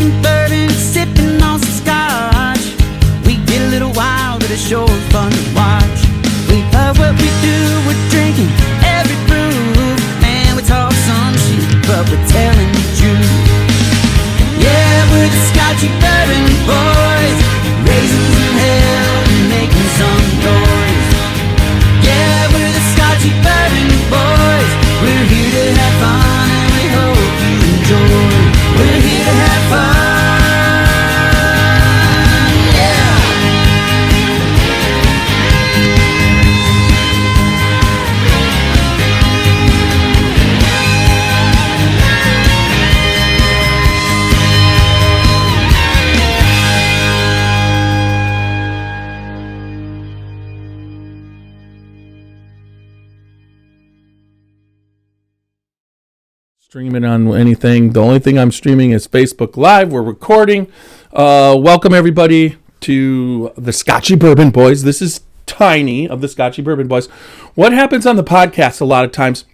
drinking bourbon, sipping on some scotch. We get a little wild, but it's sure fun to watch. We love what we do, we're drinking every brew. Man, we talk some shit, but we're telling the truth. Yeah, we're the Scotchy Bourbon Boys, raisins in hell and making some noise. Yeah, we're the Scotchy Bourbon Boys. We're here to have fun and we hope you enjoy. We're here to have fun, yeah. Streaming on anything. The only thing I'm streaming is Facebook Live. We're recording. Welcome everybody to the Scotchy Bourbon Boys. This is Tiny of the Scotchy Bourbon Boys. What happens on the podcast a lot of times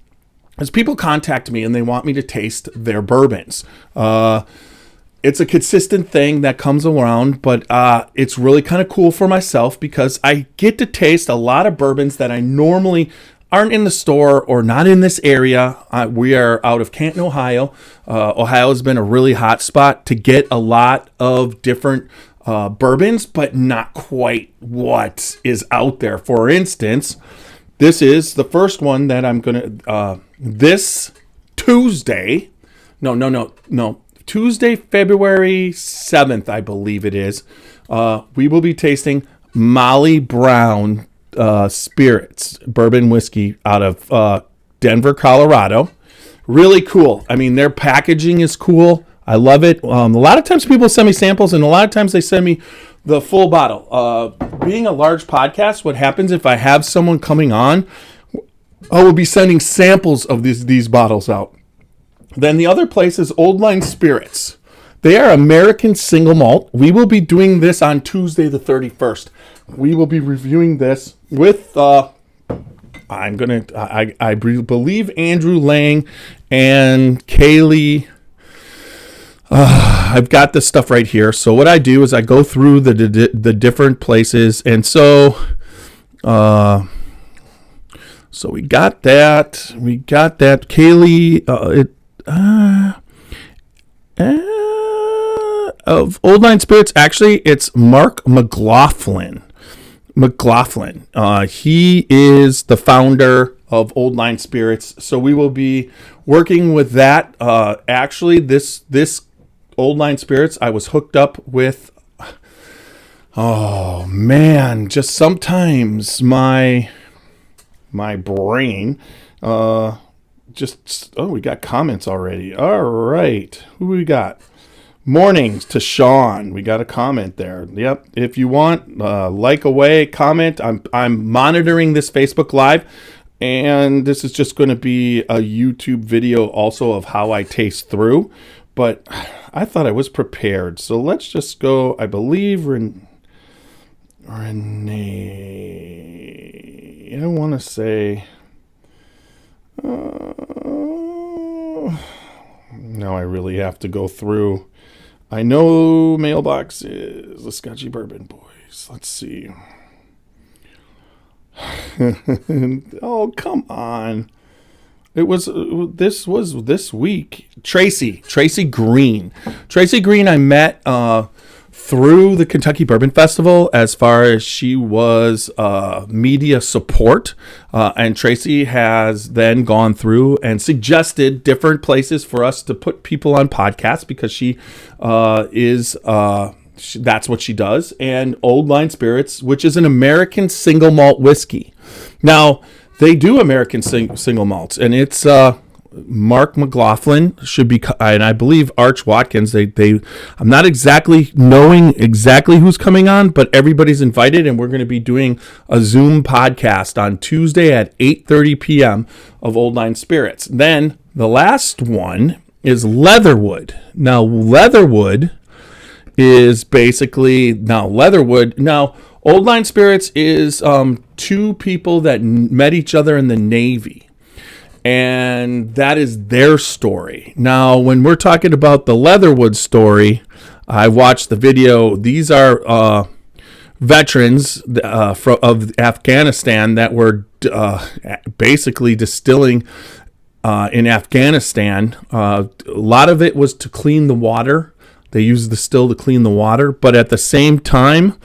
is people contact me and they want me to taste their bourbons. It's a consistent thing that comes around, but it's really kind of cool for myself because I get to taste a lot of bourbons that I normally aren't in the store or not in this area. We are out of Canton, Ohio. Ohio has been a really hot spot to get a lot of different bourbons, but not quite what is out there. For instance, this is the first one that I'm going to, this Tuesday, Tuesday, February 7th, I believe it is, we will be tasting Molly Brown Spirits bourbon whiskey out of Denver, Colorado. Really cool. I mean, their packaging is cool. I love it. A lot of times people send me samples, and a lot of times they send me the full bottle. Being a large podcast, what happens if I have someone coming on, I will be sending samples of these bottles out. Then the other place is Old Line Spirits. They are American single malt. We will be doing this on Tuesday the 31st. We will be reviewing this with I believe Andrew Lang and Kaylee. I've got this stuff right here. So what I do is I go through the different places, and so we got that. Kaylee of Old Line Spirits. Actually, it's Mark McLaughlin. He is the founder of Old Line Spirits. So we will be working with that. Actually, this Old Line Spirits, I was hooked up with. Oh man, just sometimes my brain. We got comments already. All right, who we got? Mornings to Sean. We got a comment there. Yep. If you want, like away, comment. I'm monitoring this Facebook Live, and this is just going to be a YouTube video also of how I taste through. But I thought I was prepared. So let's just go. I believe Renee. I want to say. Now I really have to go through. I know mailbox is the Scotchy Bourbon Boys. Let's see. Oh, come on. This was this week. Tracy Green. Tracy Green I met through the Kentucky Bourbon Festival as far as she was media support. And Tracy has then gone through and suggested different places for us to put people on podcasts because she that's what she does. And Old Line Spirits, which is an American single malt whiskey. Now, they do American single malts, and it's Mark McLaughlin should be, and I believe Arch Watkins. I'm not exactly knowing exactly who's coming on, but everybody's invited, and we're going to be doing a Zoom podcast on Tuesday at 8:30 p.m. of Old Line Spirits. Then the last one is Leatherwood. Now Leatherwood is basically Old Line Spirits is two people that met each other in the Navy. And that is their story. Now, when we're talking about the Leatherwood story, I watched the video. These are veterans of Afghanistan that were basically distilling in Afghanistan. A lot of it was to clean the water. They used the still to clean the water, but at the same time,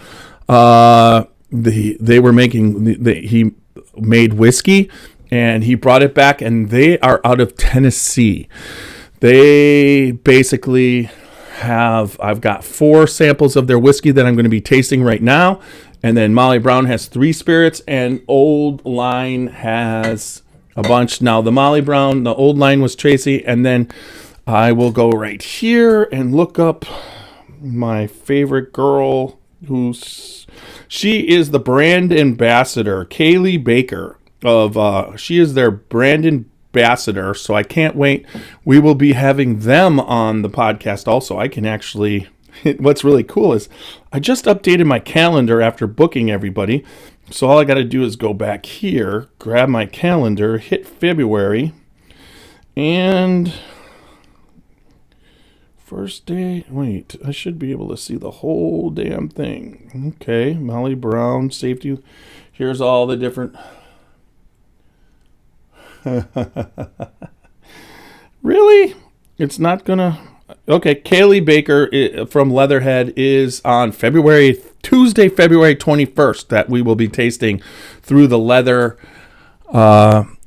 they were making. He made whiskey, and he brought it back, and they are out of Tennessee. They basically have. I've got 4 samples of their whiskey that I'm going to be tasting right now, and then Molly Brown has 3 spirits, and Old Line has a bunch. Now the Molly Brown, the Old Line was Tracy, and then I will go right here and look up my favorite girl, she is the brand ambassador, Kaylee Baker she is their brand ambassador. So I can't wait. We will be having them on the podcast also. I can actually, what's really cool is I just updated my calendar after booking everybody. So all I got to do is go back here, grab my calendar, hit February, and first day, wait, I should be able to see the whole damn thing. Okay, Molly Brown, safety. Here's all the different. Really? It's not gonna. Okay, Kaylee Baker from Leatherhead is on Tuesday, February 21st, that we will be tasting through the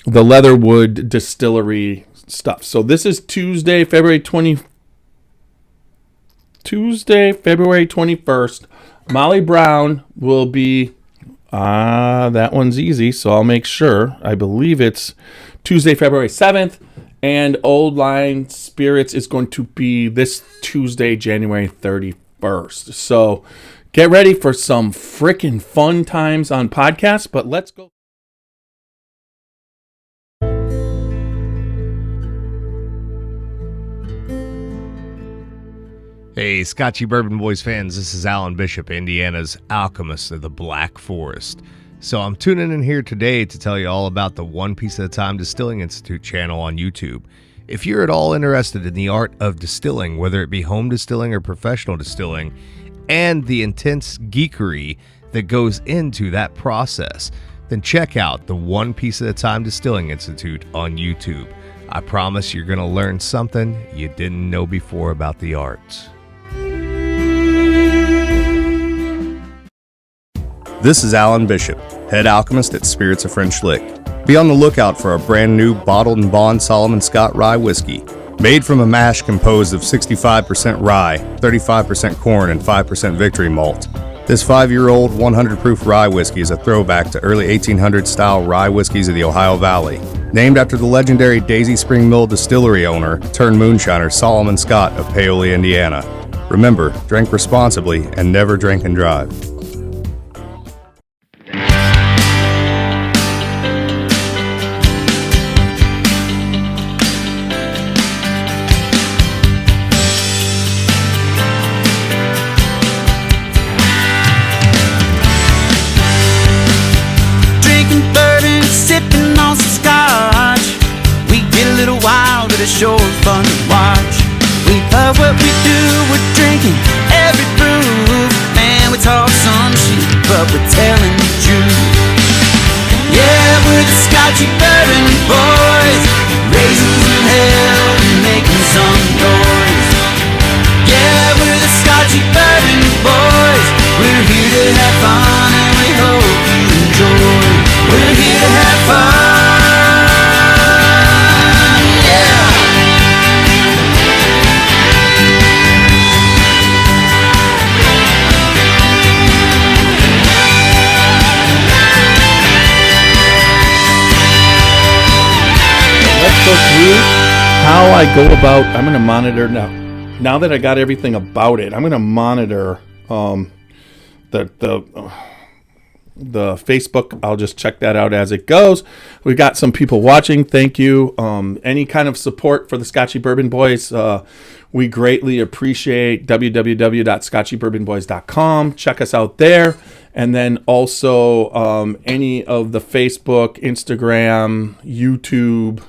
Leatherwood Distillery stuff. So this is Tuesday, February 21st. Molly Brown will be, that one's easy, so I'll make sure. I believe it's Tuesday, February 7th. And Old Line Spirits is going to be this Tuesday, January 31st. So get ready for some freaking fun times on podcasts, but let's go. Hey, Scotchy Bourbon Boys fans, this is Alan Bishop, Indiana's alchemist of the Black Forest. So I'm tuning in here today to tell you all about the One Piece at a Time Distilling Institute channel on YouTube. If you're at all interested in the art of distilling, whether it be home distilling or professional distilling, and the intense geekery that goes into that process, then check out the One Piece at a Time Distilling Institute on YouTube. I promise you're going to learn something you didn't know before about the arts. This is Alan Bishop, head alchemist at Spirits of French Lick. Be on the lookout for a brand new bottled and bond Solomon Scott rye whiskey, made from a mash composed of 65% rye, 35% corn, and 5% victory malt. This 5-year-old 100 proof rye whiskey is a throwback to early 1800s style rye whiskeys of the Ohio Valley. Named after the legendary Daisy Spring Mill distillery owner turned moonshiner Solomon Scott of Paoli, Indiana. Remember, drink responsibly and never drink and drive. Sure fun to watch. We love what we do, we're drinking every brew. Man, we talk some shit, but we're telling the truth. Yeah, we're the Scotchy Bourbon Boys, raising some hell and making some noise. Yeah, we're the Scotchy Bourbon Boys. We're here to have fun and we hope you enjoy. We're here to have fun. Go through how I go about. I'm going to monitor now that I got everything about it. I'm going to monitor the Facebook. I'll just check that out as it goes. We've got some people watching. Thank you. Any kind of support for the Scotchy Bourbon Boys, we greatly appreciate. www.scotchybourbonboys.com. Check us out there. And then also any of the Facebook, Instagram, YouTube,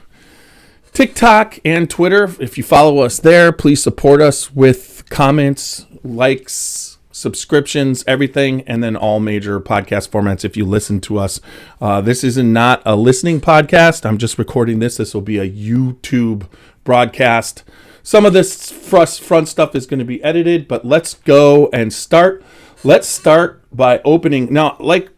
TikTok and Twitter. If you follow us there, please support us with comments, likes, subscriptions, everything, and then all major podcast formats if you listen to us. This is not a listening podcast. I'm just recording this. This will be a YouTube broadcast. Some of this front stuff is going to be edited, but let's go and start. Let's start by opening. Now, like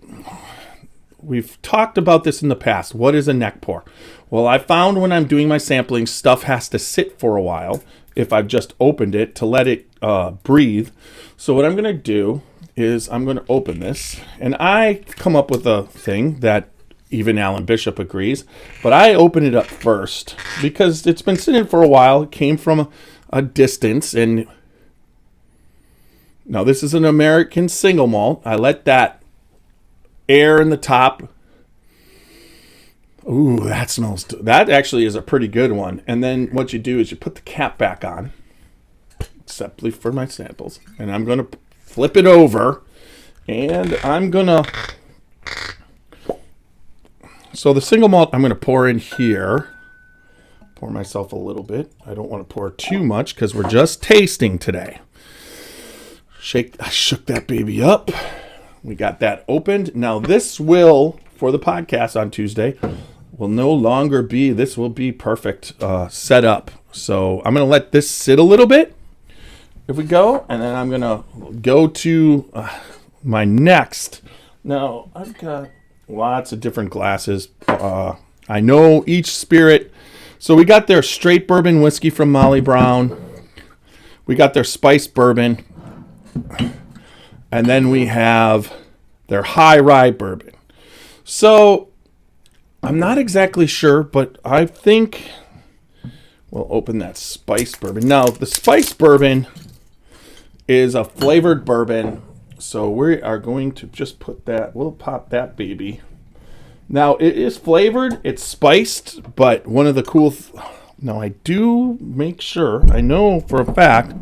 we've talked about this in the past, what is a neck pour? Well, I found when I'm doing my sampling, stuff has to sit for a while if I've just opened it to let it breathe. So what I'm going to do is I'm going to open this, and I come up with a thing that even Alan Bishop agrees, but I open it up first because it's been sitting for a while. It came from a distance, and now this is an American single malt. I let that air in the top. Ooh, that actually is a pretty good one. And then what you do is you put the cap back on, exceptly for my samples, and I'm going to flip it over, and I'm going to, so the single malt I'm going to pour in here, pour myself a little bit. I don't want to pour too much because we're just tasting today. I shook that baby up. We got that opened. Now this will, for the podcast on Tuesday, will no longer be, this will be perfect set up. So I'm going to let this sit a little bit. If we go, and then I'm going to go to my next. Now, I've got lots of different glasses. I know each spirit. So we got their straight bourbon whiskey from Molly Brown. We got their spiced bourbon. And then we have their high rye bourbon. So I'm not exactly sure, but I think we'll open that spiced bourbon. Now, the spiced bourbon is a flavored bourbon. So we are going to just put that, we'll pop that baby. Now, it is flavored, it's spiced, but one of the cool, now I do make sure, I know for a fact,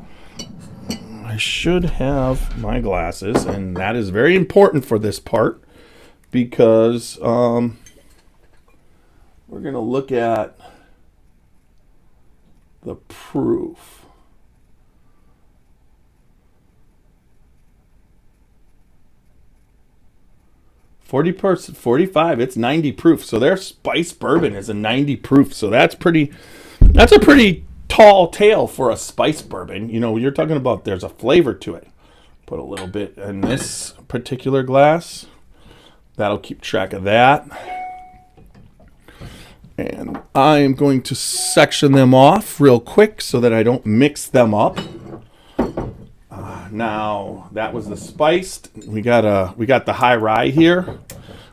I should have my glasses, and that is very important for this part because we're going to look at the proof. 45, it's 90 proof. So their spiced bourbon is a 90 proof. So that's a pretty tall tale for a spiced bourbon. You know, you're talking about there's a flavor to it. Put a little bit in this particular glass. That'll keep track of that. And I am going to section them off real quick so that I don't mix them up. Now, that was the spiced. We got the high rye here,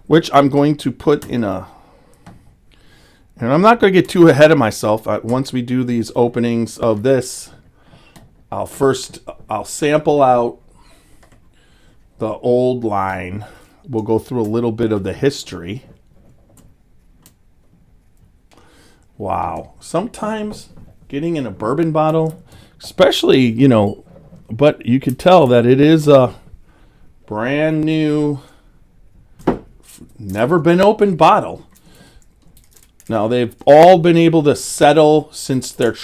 which I'm going to put in a... And I'm not going to get too ahead of myself. Once we do these openings of this, I'll sample out the old line. We'll go through a little bit of the history. Wow. Sometimes getting in a bourbon bottle, especially, you know, but you could tell that it is a brand new, never been opened bottle. Now, they've all been able to settle since their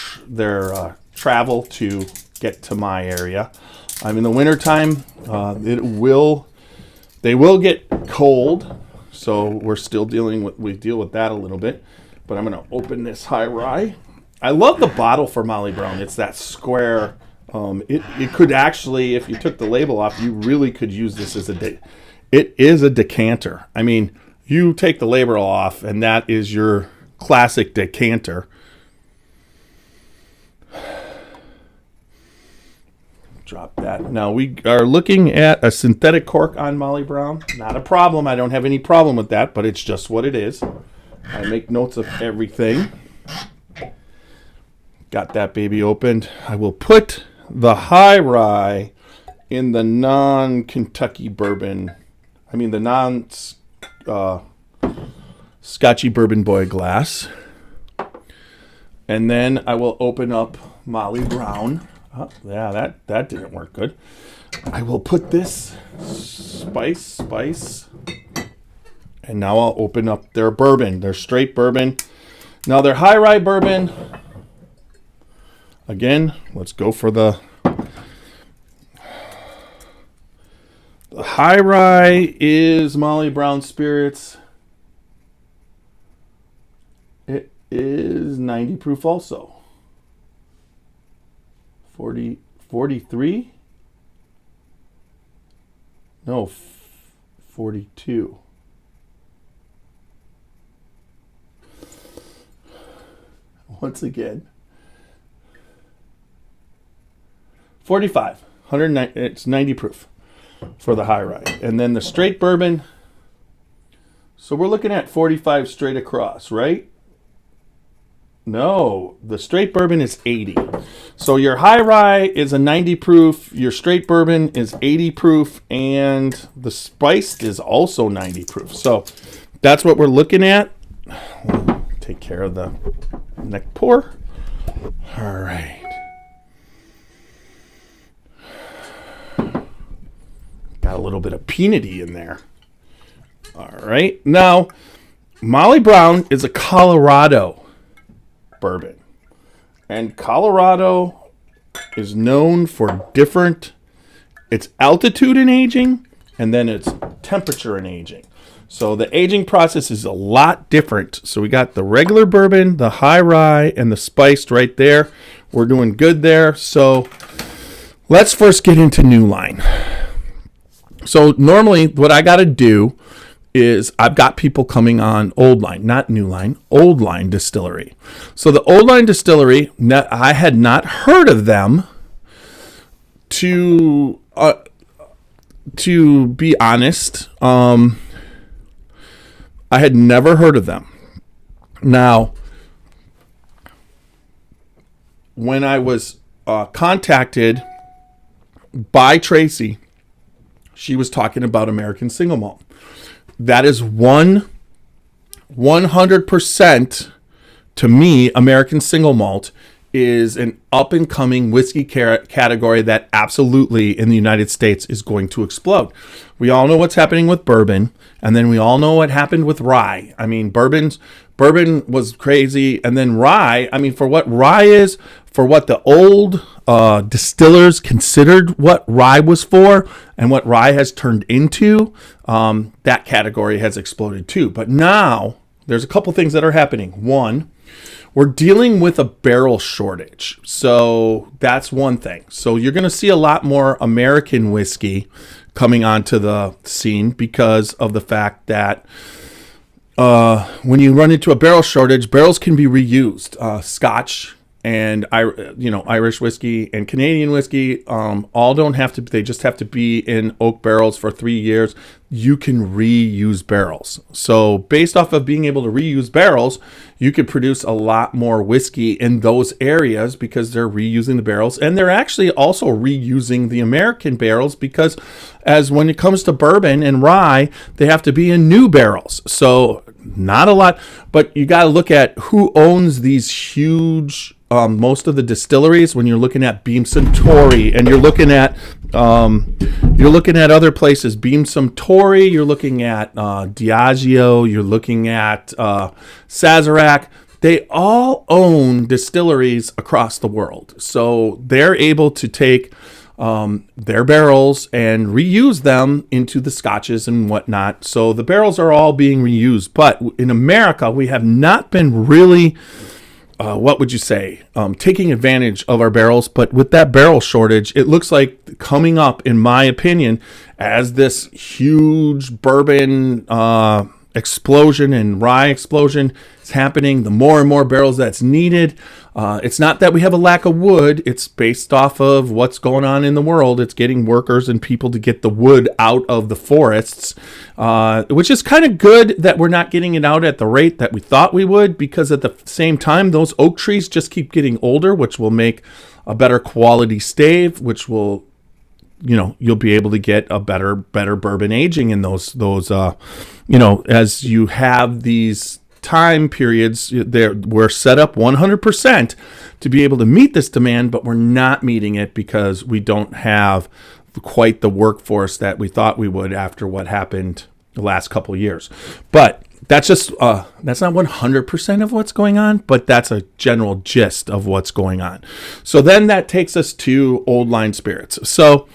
travel to get to my area. In the wintertime, they will get cold, so we're still we deal with that a little bit. But I'm going to open this high rye. I love the bottle for Molly Brown. It's that square. It could actually, if you took the label off, you really could use this as it is a decanter. I mean, you take the label off, and that is your classic decanter. Drop that. Now, we are looking at a synthetic cork on Molly Brown. Not a problem. I don't have any problem with that, but it's just what it is. I make notes of everything. Got that baby opened. I will put the high rye in the non-Kentucky bourbon. The non-Scotchy Bourbon Boy glass. And then I will open up Molly Brown. Oh, yeah, that didn't work good. I will put this spice. And now I'll open up their bourbon, their straight bourbon. Now their high rye bourbon, again, let's go for the high rye is Molly Brown Spirits. It is 90 proof also. 43? No, 42. Once again. 45. 109, it's 90 proof for the high rye. And then the straight bourbon. So we're looking at 45 straight across, right? No, the straight bourbon is 80. So your high rye is a 90 proof, your straight bourbon is 80 proof, and the spiced is also 90 proof. So that's what we're looking at. We'll take care of the neck pour. All right. Got a little bit of peanutty in there. All right. Now, Molly Brown is a Colorado bourbon. And Colorado is known for its altitude in aging and then its temperature in aging. So the aging process is a lot different. So we got the regular bourbon, the high rye, and the spiced right there. We're doing good there. So let's first get into new line. So normally what I got to do is I've got people coming on old line, not new line, old line distillery. So the old line distillery, I had not heard of them to be honest. I had never heard of them. Now, when I was contacted by Tracy, she was talking about American Single Malt. That is 100% to me, American Single Malt is an up-and-coming whiskey category that absolutely in the United States is going to explode. We all know what's happening with bourbon, and then we all know what happened with rye. I mean, bourbon was crazy, and then rye, I mean, for what rye is, for what the old distillers considered what rye was for, and what rye has turned into, that category has exploded too. But now, there's a couple things that are happening. One, we're dealing with a barrel shortage. So that's one thing. So you're going to see a lot more American whiskey coming onto the scene because of the fact that when you run into a barrel shortage, barrels can be reused. Scotch and Irish whiskey and Canadian whiskey all don't have to. They just have to be in oak barrels for 3 years. You can reuse barrels. So based off of being able to reuse barrels, you could produce a lot more whiskey in those areas because they're reusing the barrels, and they're actually also reusing the American barrels because as when it comes to bourbon and rye, they have to be in new barrels. So not a lot, but you got to look at who owns these huge most of the distilleries. When you're looking at Beam Suntory and you're looking at other places, Beam Suntory, you're looking at Diageo, you're looking at Sazerac. They all own distilleries across the world, so they're able to take their barrels and reuse them into the scotches and whatnot. So the barrels are all being reused, but in America, we have not been really what would you say, taking advantage of our barrels. But with that barrel shortage, it looks like coming up, in my opinion, as this huge bourbon explosion and rye explosion is happening, the more and more barrels that's needed. It's not that we have a lack of wood. It's based off of what's going on in the world. It's getting workers and people to get the wood out of the forests, which is kind of good that we're not getting it out at the rate that we thought we would, because at the same time, those oak trees just keep getting older, which will make a better quality stave, which will, you'll be able to get a better bourbon aging in those as you have these time periods. We're set up 100% to be able to meet this demand, but we're not meeting it because we don't have quite the workforce that we thought we would after what happened the last couple of years. But that's just that's not 100% of what's going on, but that's a general gist of what's going on. So then that takes us to Old Line Spirits. So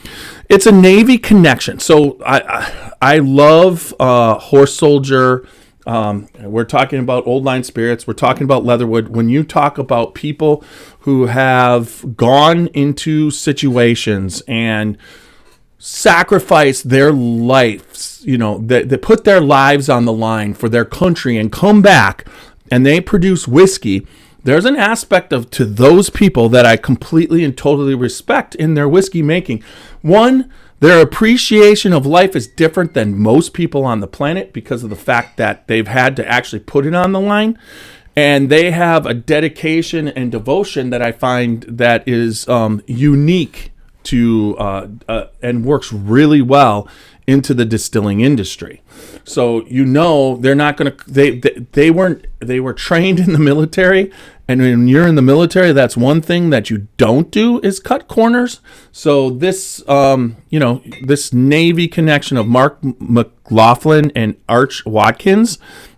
it's a Navy connection. So I love Horse Soldier. We're talking about Old Line Spirits. We're talking about Leatherwood. When you talk about people who have gone into situations and sacrifice their lives, that put their lives on the line for their country and come back and they produce whiskey, there's an aspect to those people that I completely and totally respect in their whiskey making. One, their appreciation of life is different than most people on the planet because of the fact that they've had to actually put it on the line. And they have a dedication and devotion that I find that is unique to and works really well into the distilling industry. So they're not going to they were trained in the military, and when you're in the military, that's one thing that you don't do is cut corners. So this this Navy connection of Mark McLaughlin and Arch Watkins,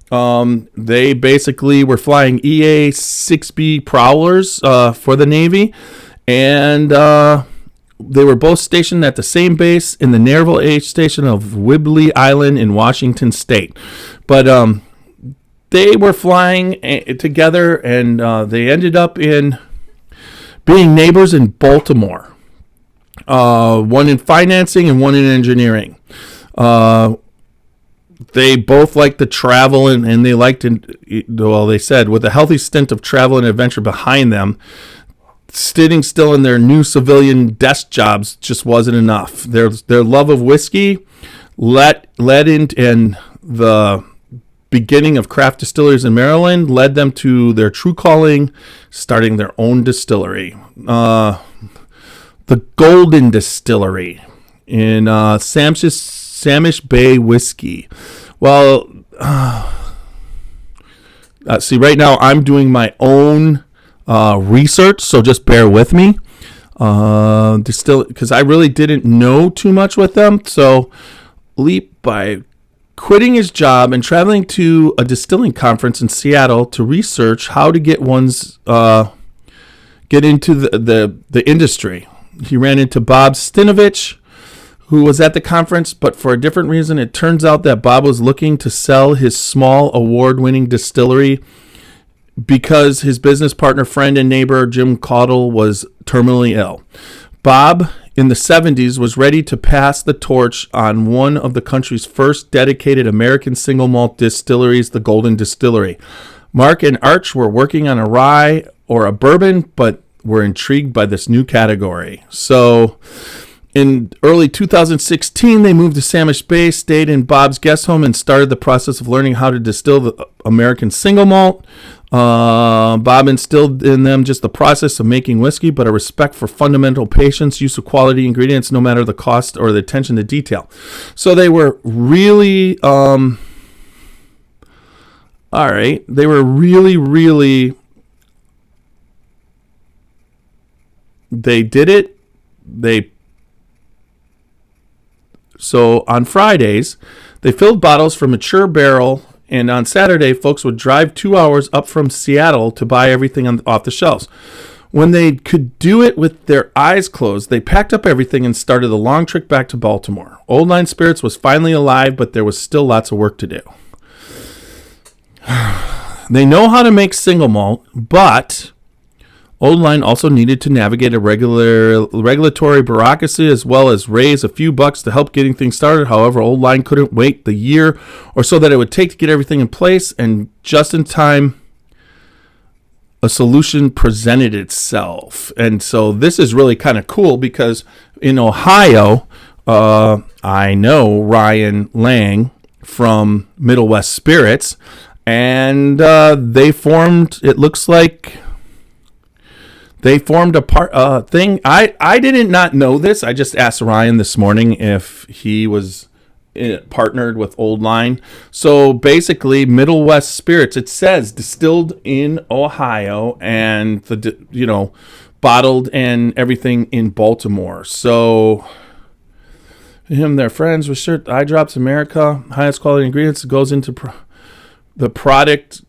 they basically were flying EA 6B Prowlers for the Navy, and they were both stationed at the same base in the Naval Air Station of Whidbey Island in Washington State. But they were flying together, and they ended up in being neighbors in Baltimore. One in financing and one in engineering. They both liked to travel, and they liked they said, with a healthy stint of travel and adventure behind them, sitting still in their new civilian desk jobs just wasn't enough. Their love of whiskey led in the beginning of craft distilleries in Maryland, led them to their true calling, starting their own distillery. The Golden Distillery in Samish Bay Whiskey. Well, see, right now I'm doing my own research, so just bear with me. Because I really didn't know too much with them. So Leap, by quitting his job and traveling to a distilling conference in Seattle to research how to get into the industry. He ran into Bob Stinovich, who was at the conference, but for a different reason. It turns out that Bob was looking to sell his small award-winning distillery because his business partner, friend, and neighbor, Jim Caudle, was terminally ill. Bob, in the 70s, was ready to pass the torch on one of the country's first dedicated American single malt distilleries, the Golden Distillery. Mark and Arch were working on a rye or a bourbon, but were intrigued by this new category. So in early 2016, they moved to Samish Bay, stayed in Bob's guest home, and started the process of learning how to distill the American single malt. Bob instilled in them just the process of making whiskey, but a respect for fundamental patience, use of quality ingredients, no matter the cost or the attention to detail. So they were really, all right, they were really, they did it. So on Fridays, they filled bottles from mature barrel. And on Saturday, folks would drive 2 hours up from Seattle to buy everything off the shelves. When they could do it with their eyes closed, they packed up everything and started the long trek back to Baltimore. Old Line Spirits was finally alive, but there was still lots of work to do. They know how to make single malt, but Old Line also needed to navigate a regulatory bureaucracy as well as raise a few bucks to help getting things started. However, Old Line couldn't wait the year or so that it would take to get everything in place, and just in time, a solution presented itself. And so this is really kind of cool because in Ohio, I know Ryan Lang from Middle West Spirits, and they formed, it looks like, they formed a thing. I did not know this. I just asked Ryan this morning if he was partnered with Old Line. So basically, Middle West Spirits, it says distilled in Ohio and bottled and everything in Baltimore. So him, their friends with shirt eye drops America, highest quality ingredients. Goes into the product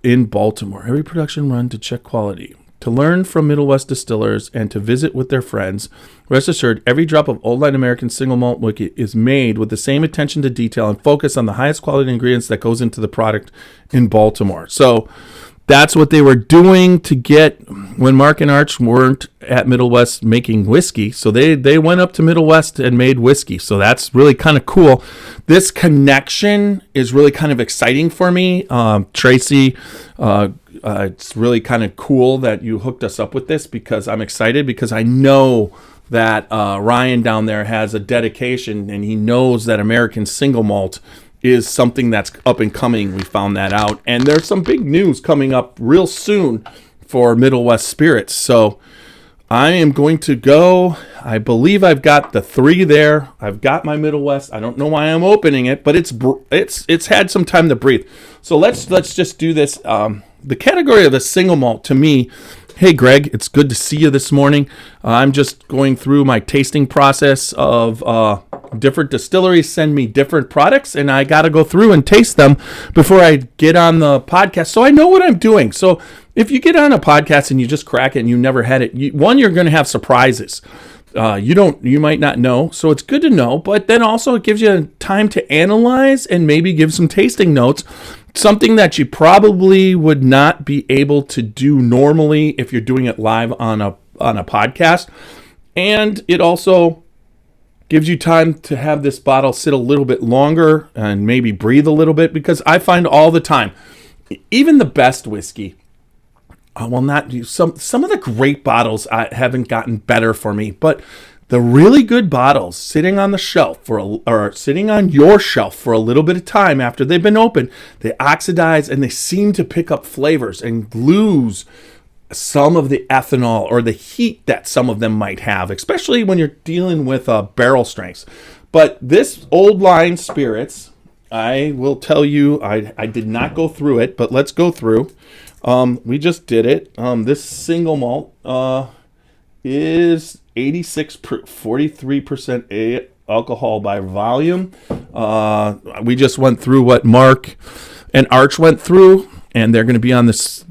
in Baltimore. Every production run to check quality. To learn from Middle West distillers and to visit with their friends, rest assured every drop of Old Line American single malt whiskey is made with the same attention to detail and focus on the highest quality ingredients that goes into the product in Baltimore. So that's what they were doing to get when Mark and Arch weren't at Middle West making whiskey. So they went up to Middle West and made whiskey. So that's really kind of cool. This connection is really kind of exciting for me. Tracy, it's really kind of cool that you hooked us up with this because I'm excited because I know that Ryan down there has a dedication and he knows that American single malt is something that's up and coming. We found that out. And there's some big news coming up real soon for Middle West Spirits. So I am going to go. I believe I've got the 3 there. I've got my Middle West. I don't know why I'm opening it, but it's had some time to breathe. So let's just do this. The category of the single malt to me. Hey, Greg, it's good to see you this morning. I'm just going through my tasting process of different distilleries send me different products, and I got to go through and taste them before I get on the podcast so I know what I'm doing. So if you get on a podcast and you just crack it and you never had it, you're going to have surprises. You might not know, so it's good to know, but then also it gives you time to analyze and maybe give some tasting notes. Something that you probably would not be able to do normally if you're doing it live on a podcast. And it also gives you time to have this bottle sit a little bit longer and maybe breathe a little bit, because I find all the time, even the best whiskey, some of the great bottles haven't gotten better for me, but the really good bottles sitting on the shelf or sitting on your shelf for a little bit of time after they've been opened, they oxidize and they seem to pick up flavors and lose some of the ethanol or the heat that some of them might have, especially when you're dealing with barrel strengths. But this Old Line Spirits, I will tell you, I did not go through it, but let's go through. We just did it. This single malt is 86 proof, 43% alcohol by volume. We just went through what Mark and Arch went through, and they're going to be on this.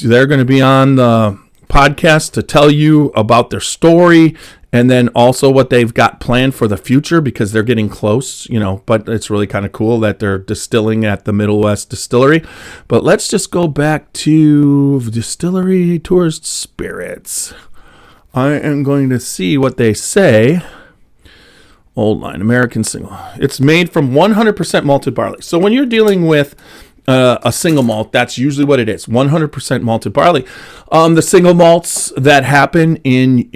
They're going to be on the podcast to tell you about their story and then also what they've got planned for the future, because they're getting close, but it's really kind of cool that they're distilling at the Middle West Distillery. But let's just go back to Distillery Tourist Spirits. I am going to see what they say. Old Line American Single. It's made from 100% malted barley. So when you're dealing with a single malt, that's usually what it is, 100% malted barley. The single malts that happen in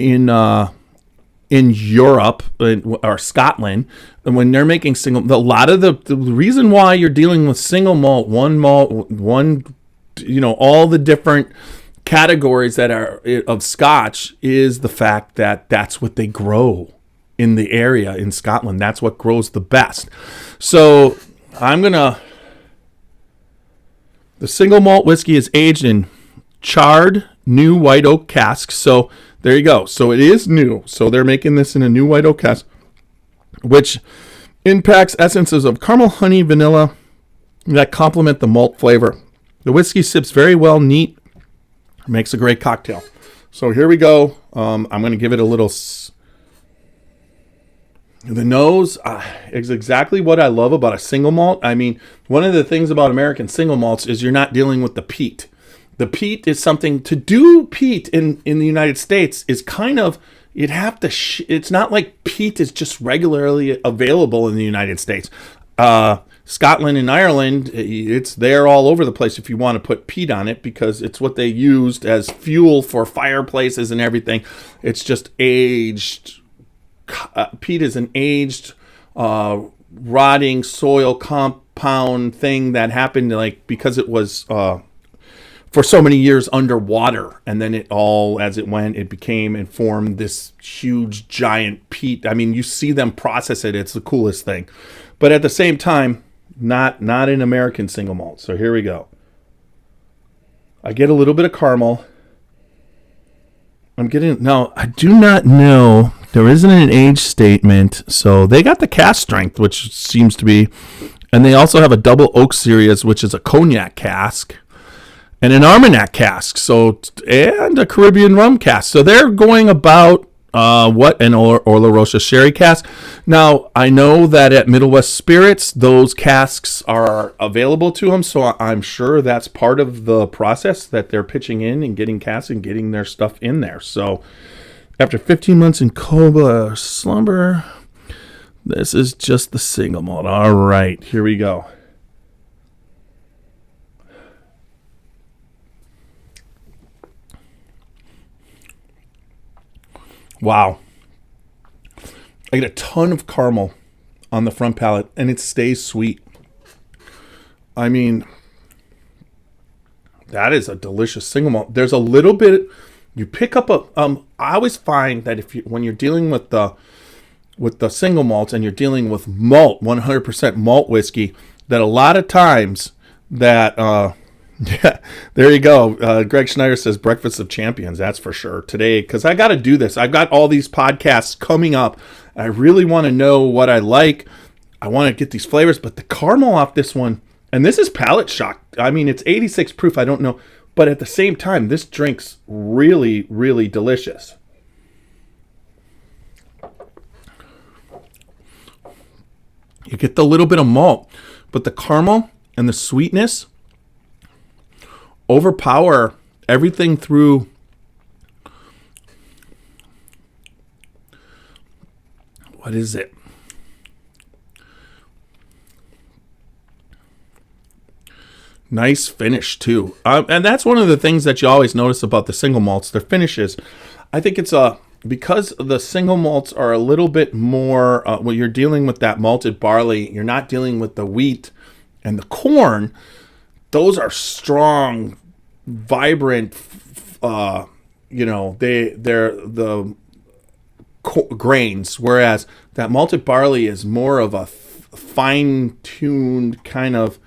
Europe or Scotland, when they're making a lot of the reason why you're dealing with single malt, one, all the different categories that are of Scotch is the fact that that's what they grow in the area in Scotland. That's what grows the best. So the single malt whiskey is aged in charred new white oak casks. So there you go. So it is new. So they're making this in a new white oak cask, which impacts essences of caramel, honey, vanilla that complement the malt flavor. The whiskey sips very well, neat, makes a great cocktail. So here we go. I'm going to give it a little. The nose is exactly what I love about a single malt. I mean, one of the things about American single malts is you're not dealing with the peat. The peat is something to do. Peat in the United States is kind of, you'd have to, it's not like peat is just regularly available in the United States. Scotland and Ireland, it's there all over the place if you want to put peat on it, because it's what they used as fuel for fireplaces and everything. It's just aged. Peat is an aged, rotting soil compound thing that happened because it was for so many years underwater, and then it all, as it went, it became and formed this huge giant peat. I mean, you see them process it; it's the coolest thing. But at the same time, not an American single malt. So here we go. I get a little bit of caramel. I do not know. There isn't an age statement, so they got the cask strength, which seems to be, and they also have a double oak series, which is a cognac cask, and an Armagnac cask, and a Caribbean rum cask. So they're going about what an Oloroso sherry cask. Now, I know that at Middle West Spirits, those casks are available to them, so I'm sure that's part of the process that they're pitching in and getting casks and getting their stuff in there. So after 15 months in coma slumber, this is just the single malt. All right, here we go. Wow. I get a ton of caramel on the front palate, and it stays sweet. I mean, that is a delicious single malt. There's a little bit, you pick up I always find that when you're dealing with the single malts and you're dealing with malt, 100% malt whiskey, that a lot of times that, yeah, there you go. Greg Schneider says Breakfast of Champions. That's for sure today, because I got to do this. I've got all these podcasts coming up. I really want to know what I like. I want to get these flavors, but the caramel off this one, and this is palate shock. I mean, it's 86 proof. I don't know, but at the same time, this drink's really, really delicious. You get the little bit of malt, but the caramel and the sweetness overpower everything through. What is it? Nice finish too, and that's one of the things that you always notice about the single malts. Their finishes, I think it's because the single malts are a little bit more. When you're dealing with that malted barley, you're not dealing with the wheat and the corn. Those are strong, vibrant, they're the grains, whereas that malted barley is more of a fine-tuned kind of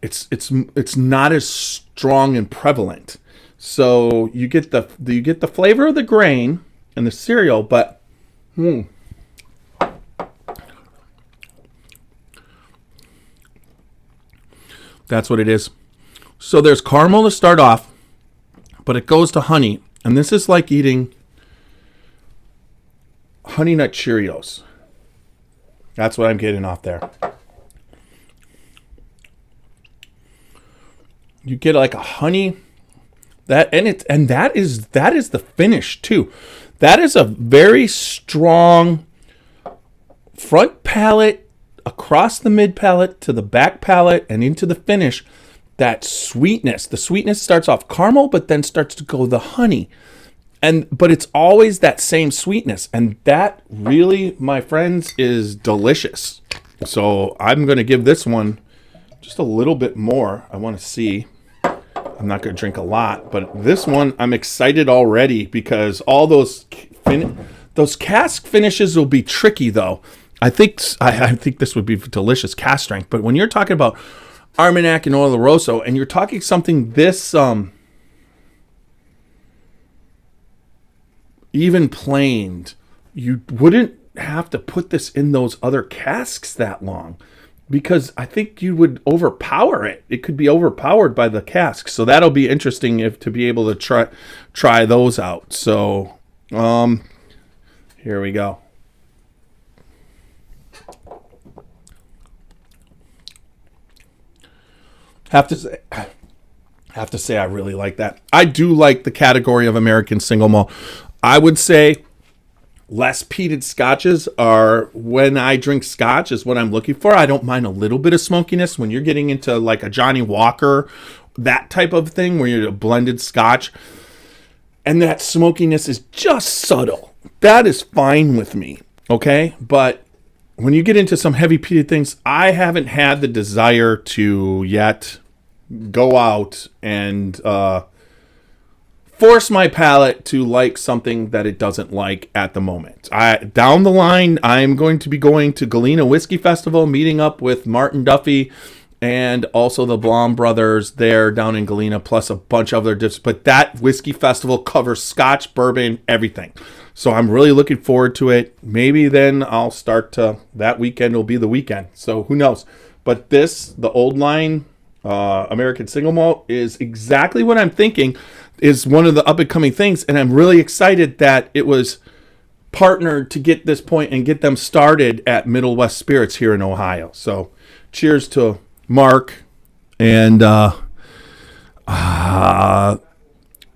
it's not as strong and prevalent. So you get the flavor of the grain and the cereal, but that's what it is. So there's caramel to start off, but it goes to honey. And this is like eating Honey Nut Cheerios. That's what I'm getting off there. You get like a honey that is the finish too. That is a very strong front palate across the mid palate to the back palate and into the finish. That sweetness. The sweetness starts off caramel, but then starts to go the honey. But it's always that same sweetness. And that really, my friends, is delicious. So I'm going to give this one just a little bit more. I want to see. I'm not going to drink a lot, but this one I'm excited already because all those cask finishes will be tricky though. I think this would be delicious cask strength. But when you're talking about Armagnac and Oloroso, and you're talking something this even planed, you wouldn't have to put this in those other casks that long, because I think you would overpower it. It could be overpowered by the cask. So that'll be interesting to be able to try those out. So here we go. Have to say I really like that. I do like the category of American single malt. I would say less peated scotches are, when I drink scotch, is what I'm looking for. I don't mind a little bit of smokiness when you're getting into like a Johnny Walker, that type of thing where you're a blended scotch. And that smokiness is just subtle. That is fine with me. Okay. But when you get into some heavy peated things, I haven't had the desire to yet go out and force my palate to like something that it doesn't like at the moment. Down the line, I'm going to be going to Galena Whiskey Festival, meeting up with Martin Duffy and also the Blom Brothers there down in Galena, plus a bunch of other dips. But that whiskey festival covers Scotch, bourbon, everything. So I'm really looking forward to it. Maybe then I'll start to, that weekend will be the weekend. So who knows? But this, the Old Line American Single Malt, is exactly what I'm thinking is one of the up-and-coming things. And I'm really excited that it was partnered to get this point and get them started at Middle West Spirits here in Ohio. So cheers to Mark and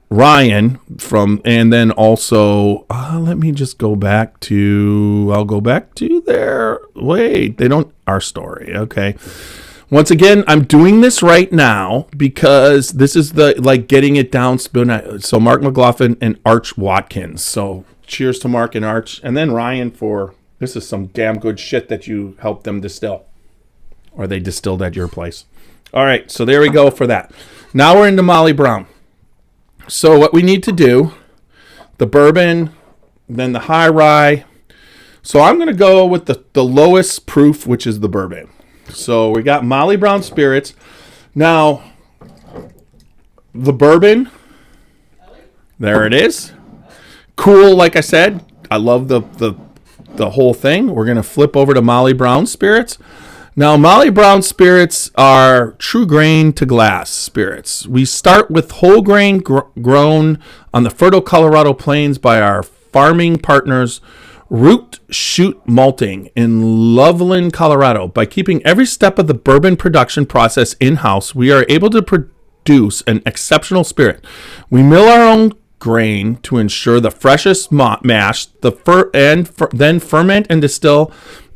Ryan from, and then also let me just go back to, I'll go back to their, wait, they don't, our story. Okay. Once again, I'm doing this right now because this is the, like, getting it down. So Mark McLaughlin and Arch Watkins. So cheers to Mark and Arch, and then Ryan for, this is some damn good shit that you helped them distill, or they distilled at your place. All right, so there we go for that. Now we're into Molly Brown. So what we need to do, the bourbon, then the high rye. So I'm going to go with the lowest proof, which is the bourbon. So we got Molly Brown Spirits. Now, the bourbon, there it is. Cool, like I said. I love the whole thing. We're going to flip over to Molly Brown Spirits. Now, Molly Brown Spirits are true grain to glass spirits. We start with whole grain grown on the fertile Colorado plains by our farming partners, Root Shoot Malting in Loveland, Colorado. By keeping every step of the bourbon production process in-house, we are able to produce an exceptional spirit. We mill our own grain to ensure the freshest mash, then ferment and distill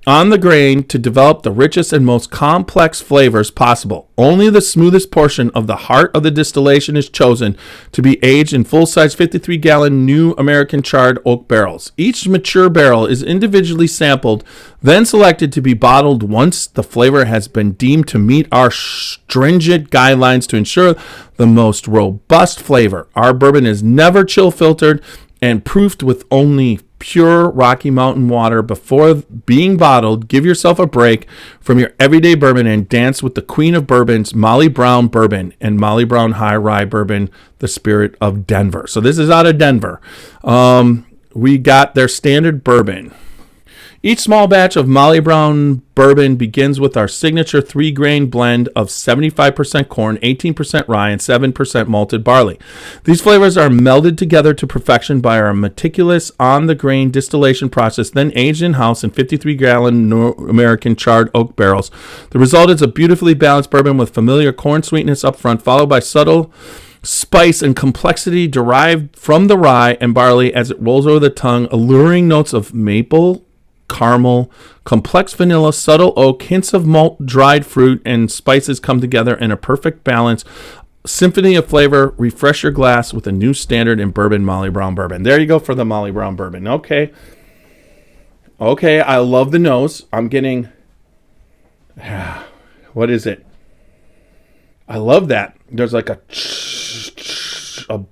on the grain to develop the richest and most complex flavors possible. Only the smoothest portion of the heart of the distillation is chosen to be aged in full-size 53-gallon new American charred oak barrels. Each mature barrel is individually sampled, then selected to be bottled once the flavor has been deemed to meet our stringent guidelines to ensure the most robust flavor. Our bourbon is never chill filtered and proofed with only pure Rocky Mountain water before being bottled. Give yourself a break from your everyday bourbon and dance with the queen of bourbons, Molly Brown Bourbon and Molly Brown High Rye Bourbon, the spirit of Denver. So this is out of Denver. We got their standard bourbon. Each small batch of Molly Brown bourbon begins with our signature 3-grain blend of 75% corn, 18% rye, and 7% malted barley. These flavors are melded together to perfection by our meticulous on-the-grain distillation process, then aged in-house in 53-gallon American charred oak barrels. The result is a beautifully balanced bourbon with familiar corn sweetness up front, followed by subtle spice and complexity derived from the rye and barley as it rolls over the tongue, alluring notes of maple, caramel, complex vanilla, subtle oak, hints of malt, dried fruit, and spices come together in a perfect balance. Symphony of flavor. Refresh your glass with a new standard in bourbon, Molly Brown Bourbon. There you go for the Molly Brown Bourbon. Okay, I love the nose. I'm getting, what is it? I love that. There's like a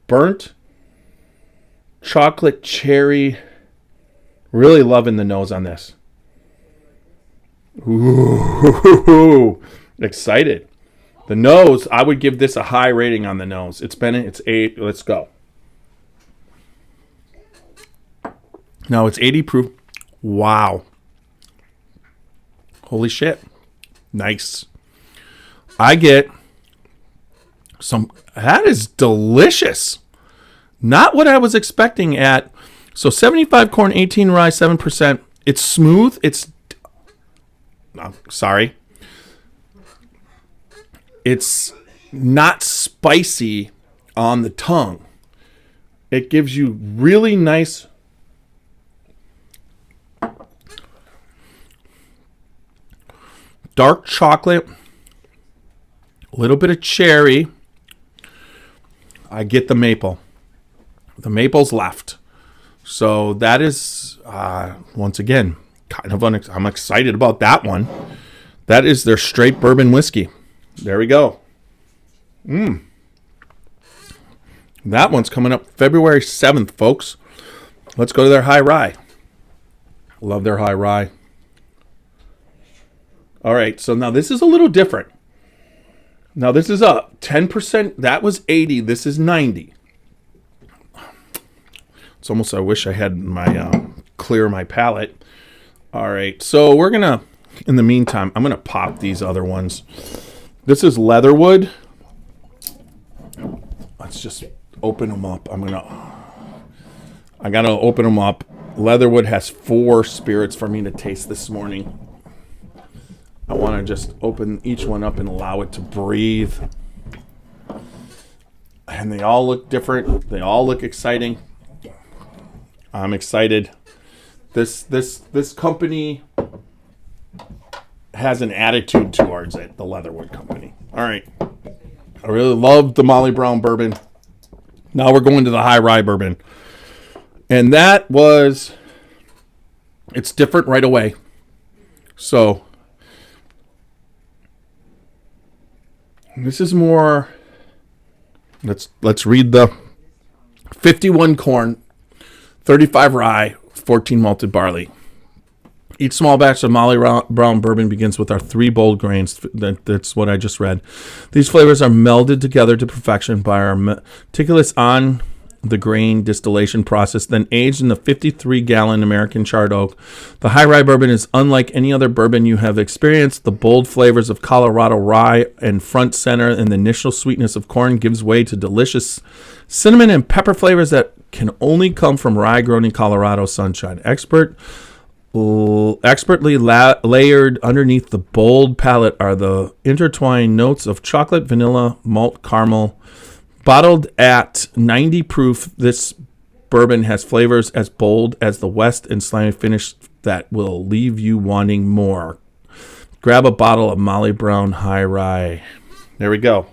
burnt chocolate cherry. Really loving the nose on this. Ooh, excited. The nose, I would give this a high rating on the nose. It's 8. Let's go. Now it's 80 proof. Wow. Holy shit. Nice. I get some, that is delicious. Not what I was expecting at. So 75 corn, 18 rye, 7%. It's smooth. It's not spicy on the tongue. It gives you really nice dark chocolate, a little bit of cherry. I get the maple. The maple's left. So that is, once again, kind of I'm excited about that one. That is their straight bourbon whiskey. There we go. That one's coming up February 7th, folks. Let's go to their high rye. Love their high rye. All right, so now this is a little different. Now this is a 10%. That was 80. This is 90. It's almost, I wish I had my clear my palate. All right, so we're gonna, in the meantime, I'm gonna pop these other ones. This is Leatherwood. Let's just open them up. I gotta open them up. Leatherwood has 4 spirits for me to taste this morning. I want to just open each one up and allow it to breathe. And they all look different. They all look exciting. I'm excited. This company has an attitude towards it, the Leatherwood company. All right. I really love the Molly Brown bourbon. Now we're going to the high rye bourbon. And it's different right away. So this is more, let's read the 51 corn, 35 rye, 14 malted barley. Each small batch of Molly Brown bourbon begins with our 3 bold grains. That's what I just read. These flavors are melded together to perfection by our meticulous on the grain distillation process, then aged in the 53-gallon American charred oak. The high rye bourbon is unlike any other bourbon you have experienced. The bold flavors of Colorado rye and front center, and the initial sweetness of corn gives way to delicious cinnamon and pepper flavors that can only come from rye grown in Colorado sunshine. Expertly layered underneath the bold palate are the intertwined notes of chocolate, vanilla, malt, caramel. Bottled at 90 proof, this bourbon has flavors as bold as the West and slimy finish that will leave you wanting more. Grab a bottle of Molly Brown High Rye. There we go.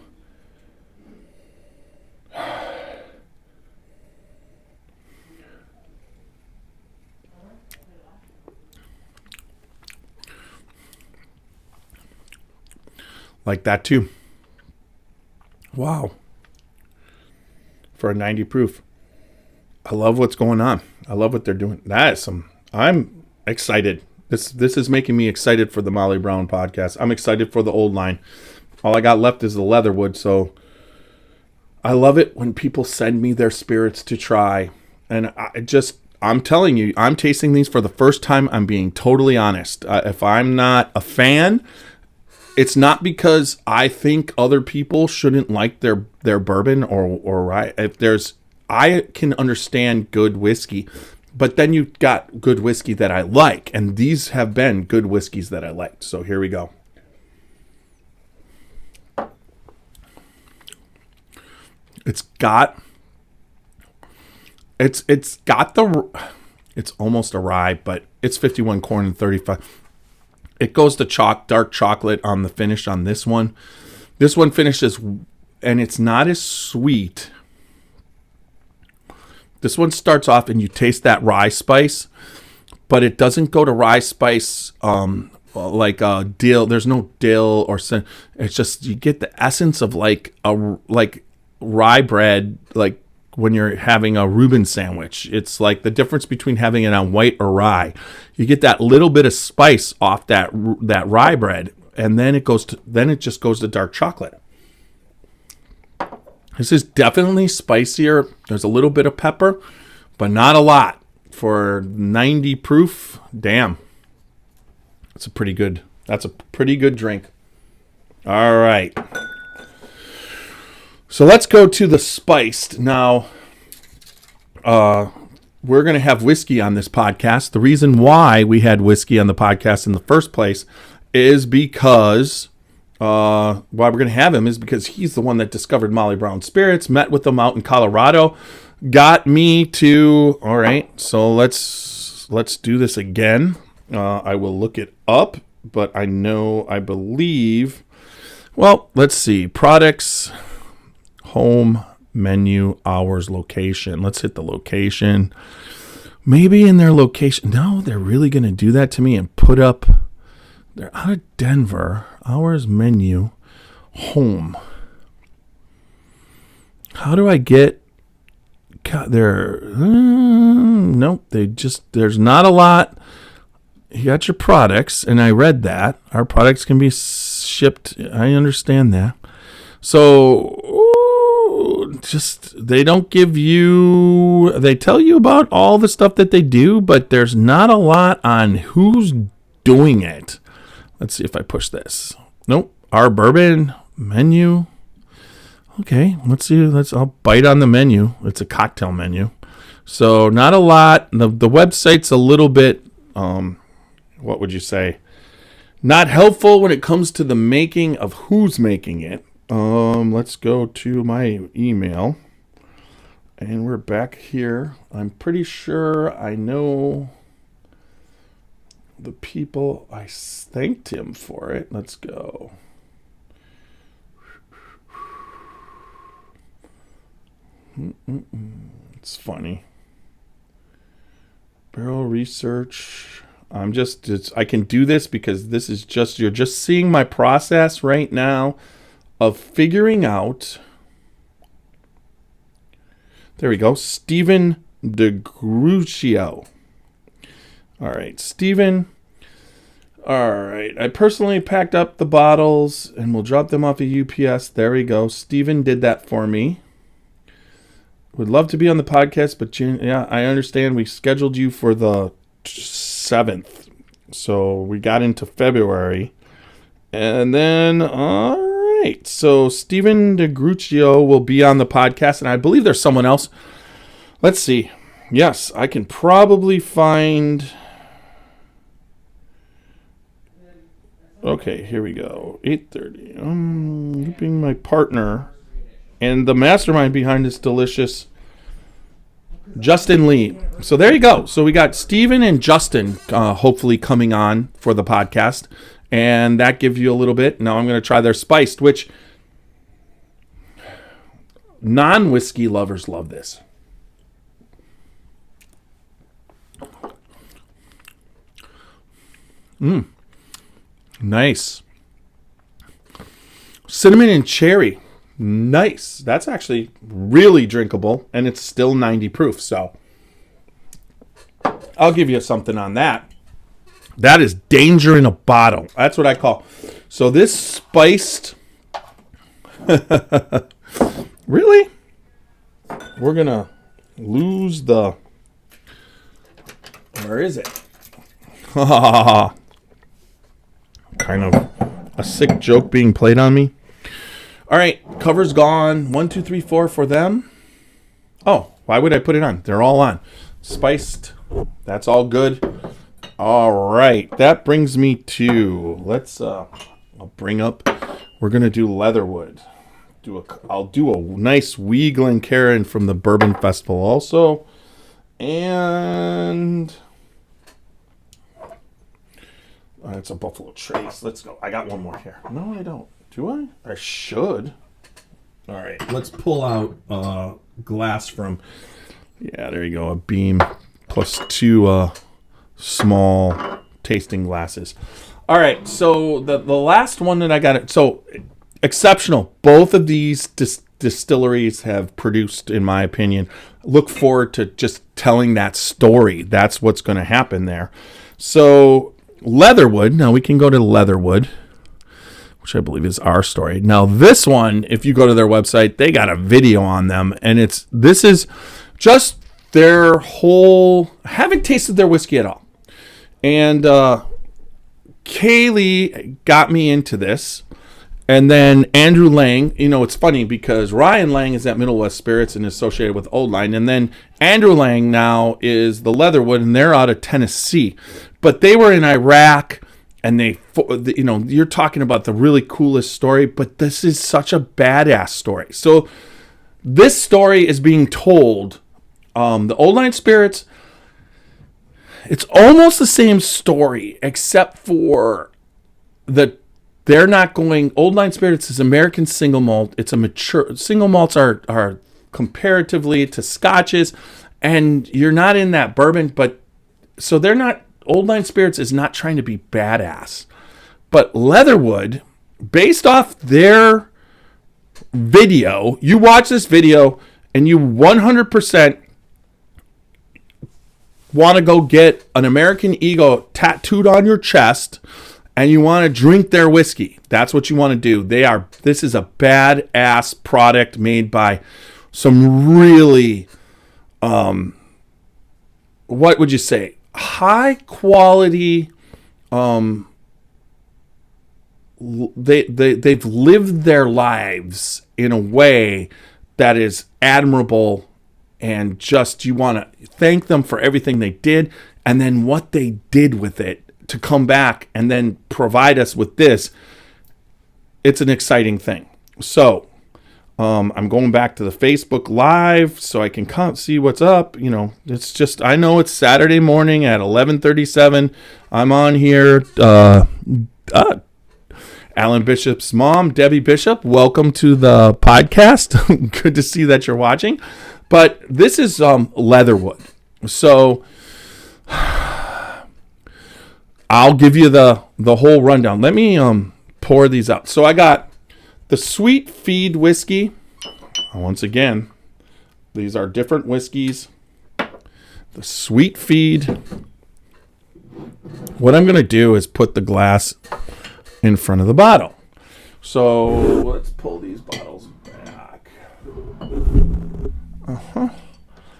Like that too. Wow. For a 90 proof. I love what's going on. I love what they're doing. I'm excited. This is making me excited for the Molly Brown podcast. I'm excited for the old line. All I got left is the Leatherwood, so I love it when people send me their spirits to try. And I'm telling you, I'm tasting these for the first time. I'm being totally honest. If I'm not a fan, it's not because I think other people shouldn't like their bourbon or rye. I can understand good whiskey, but then you've got good whiskey that I like, and these have been good whiskeys that I liked. So here we go. It's almost a rye, but it's 51 corn and 35. It goes to dark chocolate on the finish on this one. This one finishes, and it's not as sweet. This one starts off, and you taste that rye spice, but it doesn't go to rye spice like dill. There's no dill or it's just you get the essence of like rye bread, like when you're having a Reuben sandwich. It's like the difference between having it on white or rye. You get that little bit of spice off that rye bread, and then it just goes to dark chocolate. This is definitely spicier. There's a little bit of pepper, but not a lot. For 90 proof, damn. That's a pretty good drink. All right. So let's go to the spiced. Now, we're going to have whiskey on this podcast. The reason why we had whiskey on the podcast in the first place is because, why we're going to have him is because he's the one that discovered Molly Brown Spirits, met with them out in Colorado, got me to, all right, so let's do this again. I will look it up, but I believe, well, let's see, products, home, menu, hours, location. Let's hit the location. Maybe in their location. No, they're really going to do that to me and put up. They're out of Denver. Hours, menu, home. How do I get there? Nope. There's not a lot. You got your products, and I read that. Our products can be shipped. I understand that. So just they don't give you. They tell you about all the stuff that they do, but there's not a lot on who's doing it. Let's see if I push this. Nope. Our bourbon menu. Okay, let's see. I'll bite on the menu. It's a cocktail menu. So not a lot. The website's a little bit, what would you say? Not helpful when it comes to the making of who's making it. Let's go to my email. And we're back here. I'm pretty sure I know the people. I thanked him for it. Let's go. It's funny. Barrel research. I can do this because this is you're just seeing my process right now of figuring out. There we go. Stephen DeGruccio. All right, Stephen. All right. I personally packed up the bottles and we'll drop them off at UPS. There we go. Stephen did that for me. Would love to be on the podcast, but yeah, I understand we scheduled you for the 7th. So we got into February. And then, all right. So Stephen DeGruccio will be on the podcast, and I believe there's someone else. Let's see. Yes, I can probably find... Okay, here we go. 8:30. Looping my partner and the mastermind behind this delicious Justin Lee. So there you go. So we got Steven and Justin hopefully coming on for the podcast. And that gives you a little bit. Now I'm going to try their spiced, which non-whiskey lovers love this. Nice. Cinnamon and cherry. Nice. That's actually really drinkable, and it's still 90 proof, so I'll give you something on that. That is danger in a bottle. That's what I call. So this spiced... Really? We're going to lose the... Where is it? Kind of a sick joke being played on me. All right, cover's gone. 1, 2, 3, 4 for them. Oh, why would I put it on? They're all on. Spiced. That's all good. All right, that brings me to, I'll bring up, we're going to do Leatherwood. I'll do a nice wee Glencairn from the Bourbon Festival also. And it's a Buffalo Trace. Let's go. I got one more here. No, I don't. Do I? I should. All right. Let's pull out glass from... Yeah, there you go. A beam plus 2 small tasting glasses. All right. So the last one that I got... So exceptional. Both of these distilleries have produced, in my opinion. Look forward to just telling that story. That's what's going to happen there. So Leatherwood. Now we can go to Leatherwood, which I believe is our story. Now this one, if you go to their website, they got a video on them, and this is just their whole... I haven't tasted their whiskey at all. And Kaylee got me into this. And then Andrew Lang, it's funny because Ryan Lang is at Middle West Spirits and is associated with Old Line. And then Andrew Lang now is the Leatherwood, and they're out of Tennessee. But they were in Iraq, and you're talking about the really coolest story, but this is such a badass story. So this story is being told. The Old Line Spirits, it's almost the same story, except for they're not going... Old Line Spirits is American single malt. It's a mature... Single malts are comparatively to scotches, and you're not in that bourbon, but... So they're not... Old Line Spirits is not trying to be badass. But Leatherwood, based off their video, you watch this video, and you 100% want to go get an American Eagle tattooed on your chest and you want to drink their whiskey. That's what you want to do. This is a badass product made by some really, what would you say, high quality. They've lived their lives in a way that is admirable, and just you want to thank them for everything they did, and then what they did with it to come back and then provide us with this. It's an exciting thing. So I'm going back to the Facebook Live so I can see what's up. It's just, I know it's Saturday morning at 11:37. I'm on here. Alan Bishop's mom, Debbie Bishop, welcome to the podcast. Good to see that you're watching. But this is Leatherwood. So I'll give you the whole rundown. Let me pour these out. So I got the Sweet Feed whiskey. Once again, these are different whiskeys. The Sweet Feed. What I'm going to do is put the glass in front of the bottle. So let's pull these bottles back.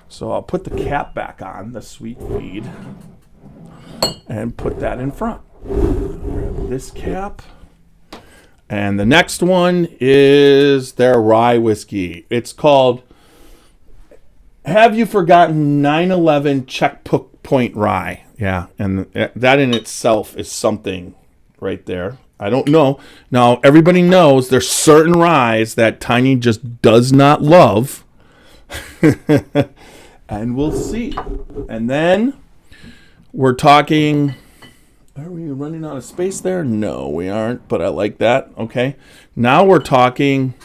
So I'll put the cap back on, the Sweet Feed, and put that in front. Grab this cap. And the next one is their rye whiskey. It's called Have You Forgotten 911 Checkpoint Rye. Yeah, and that in itself is something right there. I don't know. Now, everybody knows there's certain ryes that Tiny just does not love. And we'll see. And then we're talking... Are we running out of space there? No, we aren't, but I like that. Okay. Now we're talking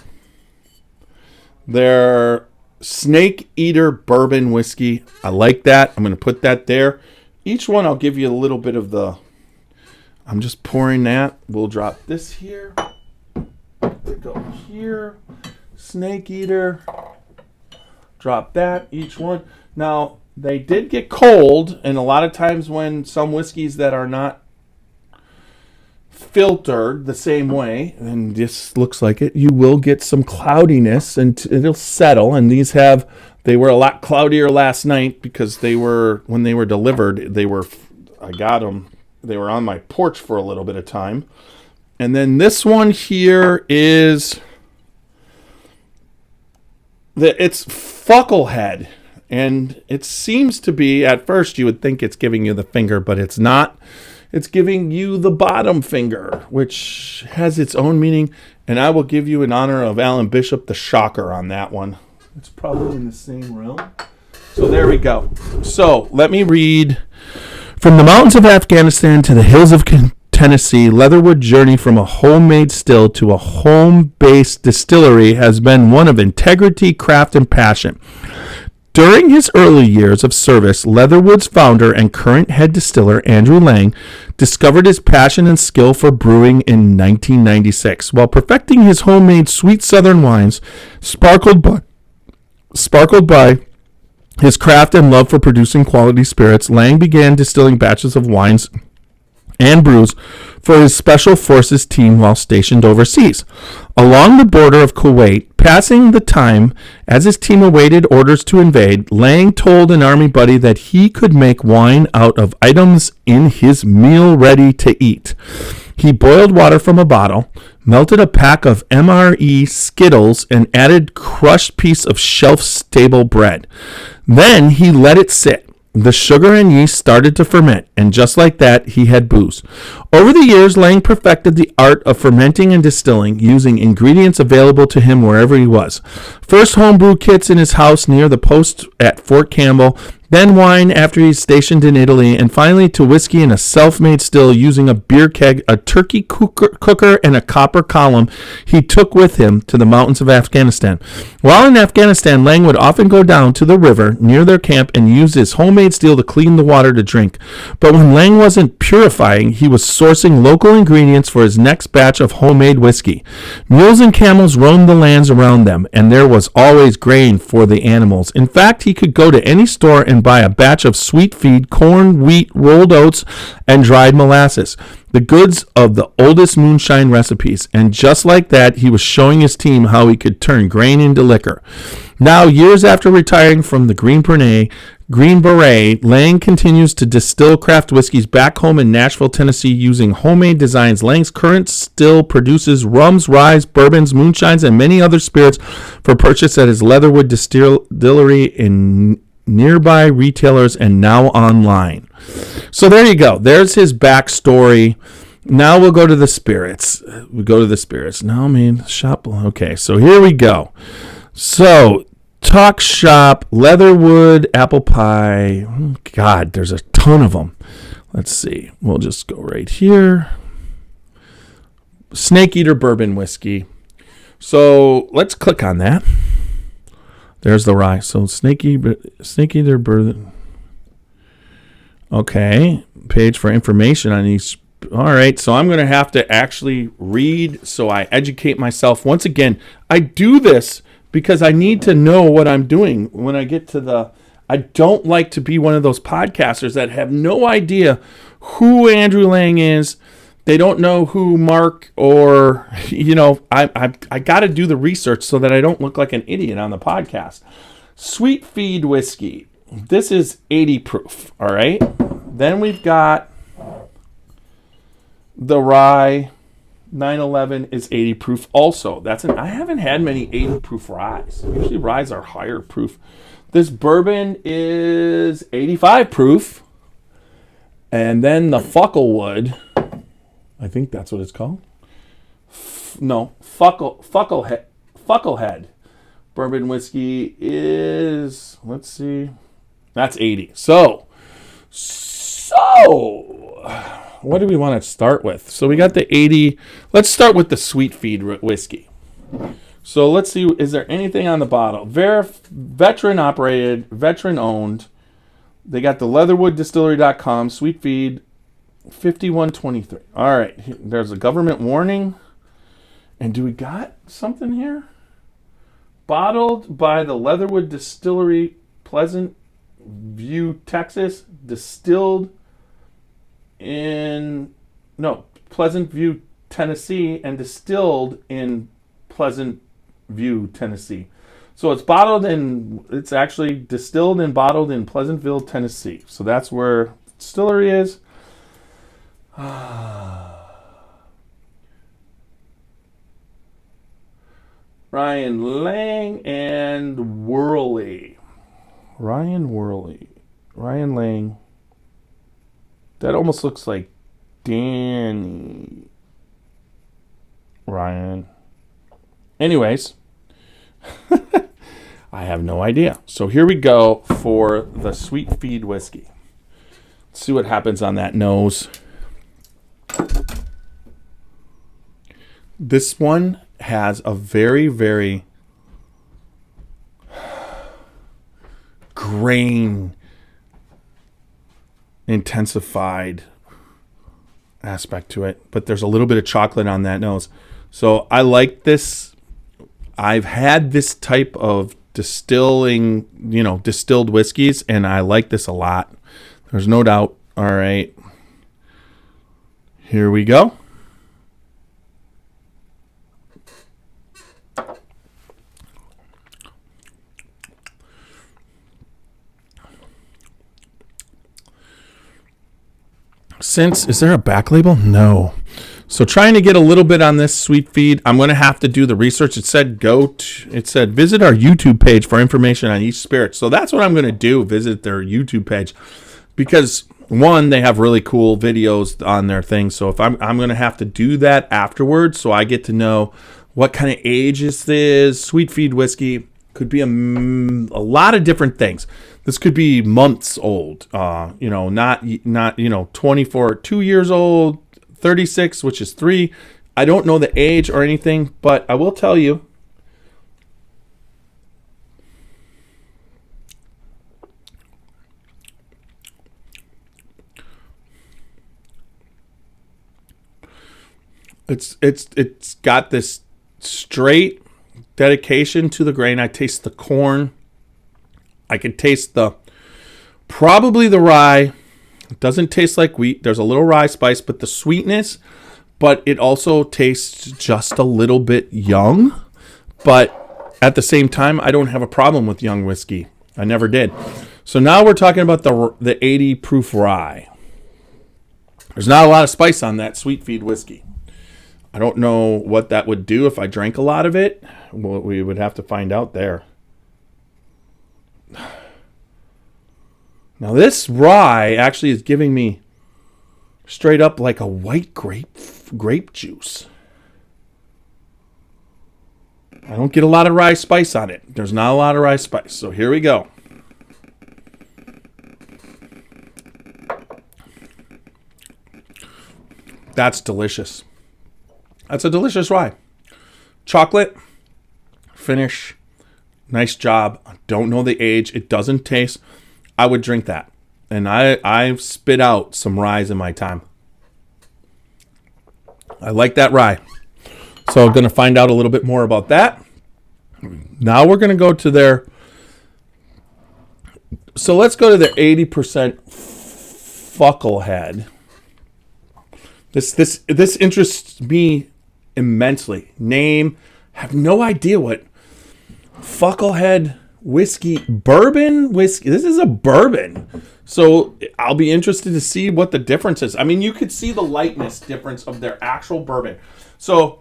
their Snake Eater Bourbon Whiskey. I like that. I'm going to put that there. Each one I'll give you a little bit of the... I'm just pouring that. We'll drop this here. Go here. Snake Eater. Drop that. Each one. Now, they did get cold, and a lot of times when some whiskeys that are not filtered the same way, and this looks like it, you will get some cloudiness, and it'll settle. And these they were a lot cloudier last night because when they were delivered, I got them. They were on my porch for a little bit of time. And then this one here it's Fucklehead. And it seems to be, at first you would think it's giving you the finger, but it's not. It's giving you the bottom finger, which has its own meaning. And I will give you, in honor of Alan Bishop, the shocker on that one. It's probably in the same realm. So there we go. So let me read. From the mountains of Afghanistan to the hills of Tennessee, Leatherwood's journey from a homemade still to a home-based distillery has been one of integrity, craft, and passion. During his early years of service, Leatherwood's founder and current head distiller, Andrew Lang, discovered his passion and skill for brewing in 1996. While perfecting his homemade sweet southern wines, sparkled by his craft and love for producing quality spirits, Lang began distilling batches of wines and brews for his Special Forces team while stationed overseas. Along the border of Kuwait, passing the time as his team awaited orders to invade, Lang told an army buddy that he could make wine out of items in his meal ready to eat. He boiled water from a bottle, melted a pack of MRE Skittles, and added crushed piece of shelf-stable bread. Then he let it sit. The sugar and yeast started to ferment, and just like that, he had booze. Over the years, Lang perfected the art of fermenting and distilling, using ingredients available to him wherever he was. First homebrew kits in his house near the post at Fort Campbell, then wine after he's stationed in Italy, and finally to whiskey in a self-made still using a beer keg, a turkey cooker, and a copper column he took with him to the mountains of Afghanistan. While in Afghanistan, Lang would often go down to the river near their camp and use his homemade still to clean the water to drink. But when Lang wasn't purifying, he was sourcing local ingredients for his next batch of homemade whiskey. Mules and camels roamed the lands around them, and there was always grain for the animals. In fact, he could go to any store and can buy a batch of sweet feed, corn, wheat, rolled oats, and dried molasses. The goods of the oldest moonshine recipes. And just like that, he was showing his team how he could turn grain into liquor. Now, years after retiring from the Green Beret, Lang continues to distill craft whiskeys back home in Nashville, Tennessee, using homemade designs. Lang's current still produces rums, ryes, bourbons, moonshines, and many other spirits for purchase at his Leatherwood Distillery in nearby retailers and now online. So there you go. There's his backstory. Now we'll go to the spirits. No, I mean, shop. Okay, so here we go. So, Talk Shop, Leatherwood, apple pie. God, there's a ton of them. Let's see. We'll just go right here. Snake Eater Bourbon Whiskey. So, let's click on that. There's the rye. So, Snake Eater Bourbon. Okay. Page for information on these. All right. So, I'm going to have to actually read so I educate myself. Once again, I do this because I need to know what I'm doing when I get to the... I don't like to be one of those podcasters that have no idea who Andrew Lang is. They don't know who Mark or, I got to do the research so that I don't look like an idiot on the podcast. Sweet Feed Whiskey. This is 80 proof, all right? Then we've got the rye. 911 is 80 proof also. I haven't had many 80 proof ryes. Usually ryes are higher proof. This bourbon is 85 proof. And then the Fucklewood, I think that's what it's called. Fucklehead bourbon whiskey is, let's see, that's 80. So what do we want to start with? So we got the 80. Let's start with the Sweet Feed whiskey. So let's see, is there anything on the bottle? Veteran operated, veteran owned. They got the leatherwooddistillery.com, Sweet Feed, 5123. All right, there's a government warning. And do we got something here? Bottled by the Leatherwood Distillery, Pleasant View, Texas. Distilled in Pleasant View, Tennessee, and distilled in Pleasant View, Tennessee. So it's actually distilled and bottled in Pleasantville, Tennessee. So that's where the distillery is. Ryan Lang and Worley. Ryan Lang. That almost looks like Danny Ryan. Anyways, I have no idea. So here we go for the Sweet Feed whiskey. Let's see what happens on that nose. This one has a very, very grain intensified aspect to it, but there's a little bit of chocolate on that nose. So I like this. I've had this type of distilled whiskeys, and I like this a lot. There's no doubt. All right. Here we go. Is there a back label? No. So trying to get a little bit on this Sweet Feed, I'm going to have to do the research. It said visit our YouTube page for information on each spirit. So that's what I'm going to do, visit their YouTube page. Because one, they have really cool videos on their thing. So if I'm going to have to do that afterwards, so I get to know what kind of age is this. Sweet Feed whiskey could be a lot of different things. This could be months old, not 24, 2 years old, 36, which is 3. I don't know the age or anything, but I will tell you. It's got this straight dedication to the grain. I taste the corn. I can taste the Probably the rye. It doesn't taste like wheat. There's a little rye spice, but the sweetness, but it also tastes just a little bit young. But at the same time, I don't have a problem with young whiskey. I never did. So now we're talking about the 80 proof rye. There's not a lot of spice on that sweet feed whiskey. I don't know what that would do if I drank a lot of it. Well, we would have to find out there. Now this rye actually is giving me straight up like a white grape juice. I don't get a lot of rye spice on it. There's not a lot of rye spice. So here we go. That's delicious. That's a delicious rye. Chocolate, finish, nice job. I don't know the age. It doesn't taste. I would drink that. And I've spit out some ryes in my time. I like that rye. So I'm going to find out a little bit more about that. Now we're going to go to their... So let's go to their 80% Fucklehead. This interests me immensely. Name, have no idea what Fucklehead whiskey, bourbon whiskey. This is a bourbon. So I'll be interested to see what the difference is. I mean, you could see the lightness difference of their actual bourbon. So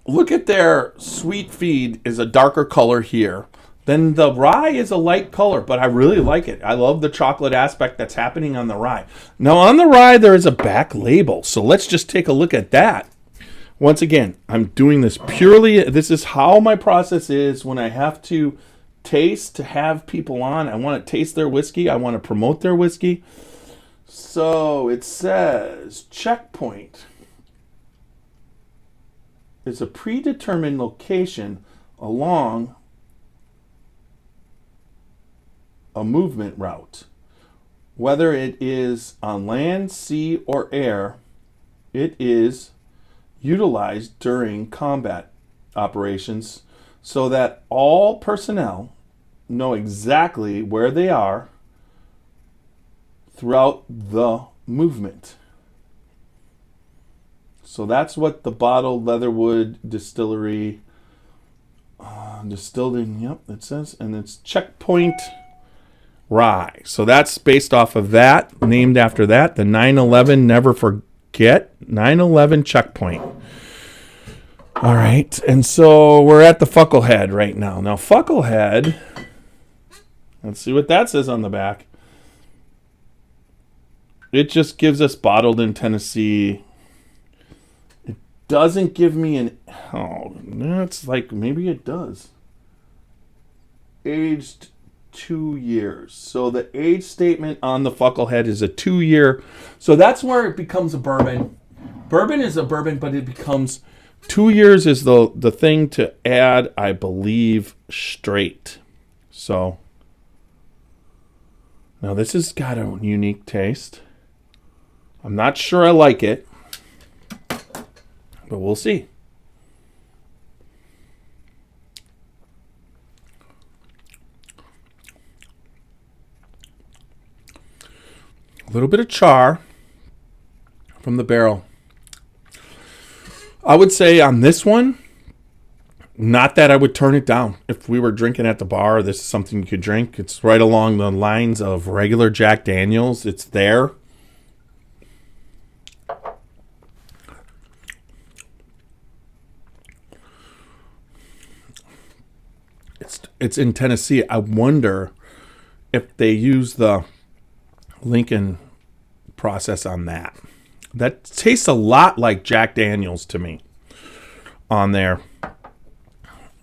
look at their sweet feed is a darker color here. Then the rye is a light color, but I really like it. I love the chocolate aspect that's happening on the rye. Now on the rye, there is a back label. So let's just take a look at that. Once again, I'm doing this purely, this is how my process is when I have to taste, to have people on. I want to taste their whiskey. I want to promote their whiskey. So it says Checkpoint. It's a predetermined location along a movement route. Whether it is on land, sea, or air, it is utilized during combat operations so that all personnel know exactly where they are throughout the movement. So that's what the bottled Leatherwood Distillery distilled in, yep, it says, and it's Checkpoint Rye. So that's based off of that, named after that, the 9/11 never forget, 9/11 Checkpoint. All right, and so we're at the Fucklehead right now. Now Fucklehead, let's see what that says on the back. It just gives us bottled in Tennessee. It doesn't give me an, oh, that's like, maybe it does. Aged 2 years. So the age statement on the Fucklehead is a 2-year. So that's where it becomes a bourbon. Bourbon is a bourbon, but it becomes 2 years is the thing to add, I believe, straight. So now this has got a unique taste. I'm not sure I like it, but we'll see. A little bit of char from the barrel. I would say on this one, not that I would turn it down. If we were drinking at the bar, this is something you could drink. It's right along the lines of regular Jack Daniels. It's there. It's in Tennessee. I wonder if they use the Lincoln process on that. That tastes a lot like Jack Daniels to me on there.